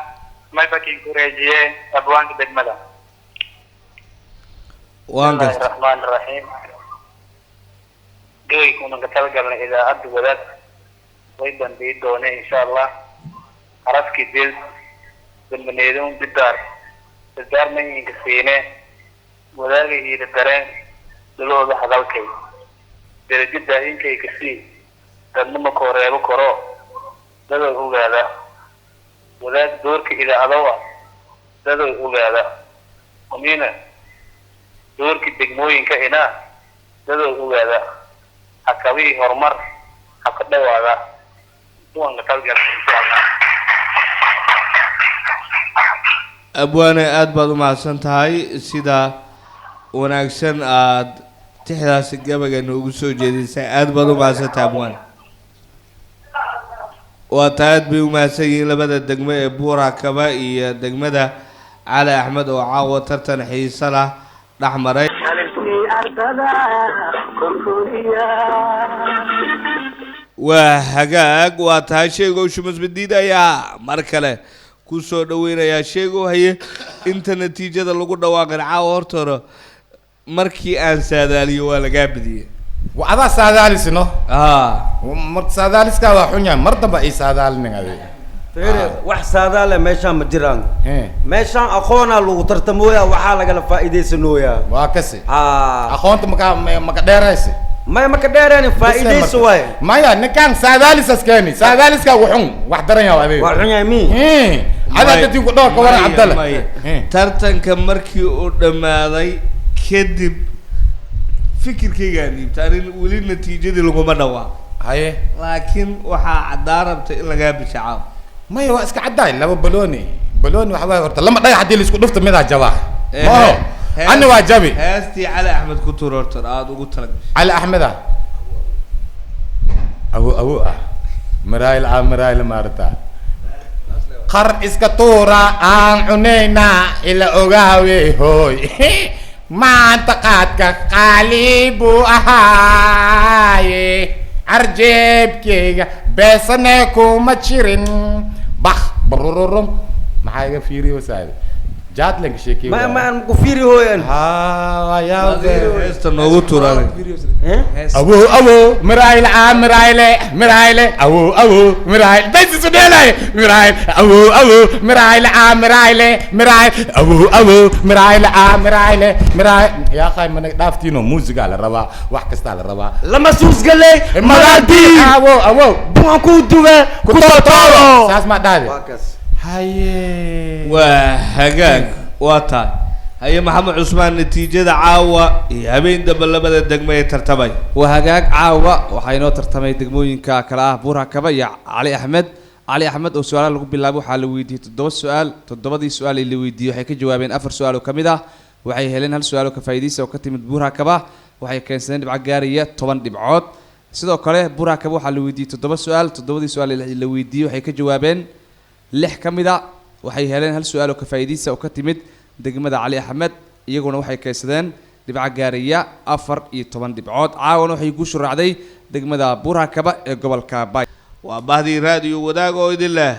may bakin ku reejiye abwaanka degmada waangas الرحمن الرحيم جاي كنا نتكلم إذا عد ولد ويبدأ بيدونه إن شاء الله عرف كيدل بالمنيدون بالدار الدار من يكفينه وذلك إذا الدرين دلوا بحذر كي درجة دارين كي يكفي تنم كورة بكرة دلوا هو هذا وذلك دورك إذا أضوى دلوا هو هذا ومينه دورك الدجموين كهنا دلوا هو هذا حكوي هرمر حكده هذا دوان نتلقى إن شاء الله abwaane aad baad u mahadsan tahay sida wanaagsan aad tixdaasi gabaga noogu soo jeedisay aad baad u mahadsan tahay abwaane waa taa aad bay u mahadsan yihiin labada degmo ee Buurakaba iyo degmada Cali Axmed oo caawa tartan xiiso lah dhex maray waa hagaag waa tahay sheegow shumas badiid ayaa mar kale ku soo dhaweynayaa sheegow haye inta natiijada lagu dhawaaqin caawa hortooda markii aan saadaaliyo waa lagaa badiyey وأذا سادالس إنه مرت سادالس كوا حنيا مرت بقى سادالنا هذي wax saadaale meeshaan ma jiraan meeshaan aqoona lagu tartamooya waxaa lagala faa'iideysanooyaa waa kasi aqoonta maka dheeraysi maka dheerayni faa'iideyso waay maya ninkan saadaalis askani saadaalis ka wuxun wax daran yahay abeey wax xun yahay mi ada dadii ku dhawr ka waran Abdalla tartanka markii uu dhamaaday kadib fikirkayga niibtaanin wali natiijadii lagu ma dhawaa haye laakiin waxa cadaarabta in laga bishaaco ما هو اسك عداي لو بلوني وحباي ورت لما ضيع حدي اللي اسكو دفت ميدا جبا ما هو انا واجبي هاستي على احمد كتور ورتر اد ugu talag على احمد ابو مرايل مارتا قر اسك تورا ان عنينا الى اوغاوي هوي ما انتقادك قالبو اهاي arjeebkeyga beesane kuma jirin bakh barururum maxaa iga fiiriyo saade jaadlanka sheekay ma aan ku fiiri hooyan yaa heesta noogu turaaday abo mirayle abo mirayle daysi sudeelay mirayle abo mirayle abo mirayle yaa qay man dhaaftino muusiga la rabaa wax kasta la rabaa lama suusgalay magadi abo buu ku duwe ku tooro saas ma dhaade haye waa hagaag waa taa haye maxamed cusmaan natiijada caawa iyo habeen dambe labada degmo ee tartamay waa hagaag caawa waxaa inoo tartamay degmooyinka kala ah Buurakaba iyo Cali Axmed oo su'aalaha lagu bilaabo waxaa la weydiiyay 7 su'aal 7 su'aal ee la weydiiyay waxay ka jawaabeen 4 su'aal oo kamid ah waxay heleen hal su'aal oo ka faa'iideysa oo ka timid Buurakaba waxay keensadeen dhibco gaaraya 10 dhibcood sidoo kale Buurakaba waxaa la weydiiyay 7 su'aal 7 su'aal ee la weydiiyay waxay ka jawaabeen 6 kamid ah waxay heleen hal su'aal oo ka faa'iideysa oo ka timid degmada Cali Axmed iyaguna waxay keensadeen dhibco gaaraya 14 dhibcood caawana waxay ku shuraacday degmada Buurakaba ee gobolka Bay waa bahdii raadiyo wadaag oo idin leh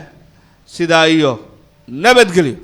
sidaa iyo nabadgelyo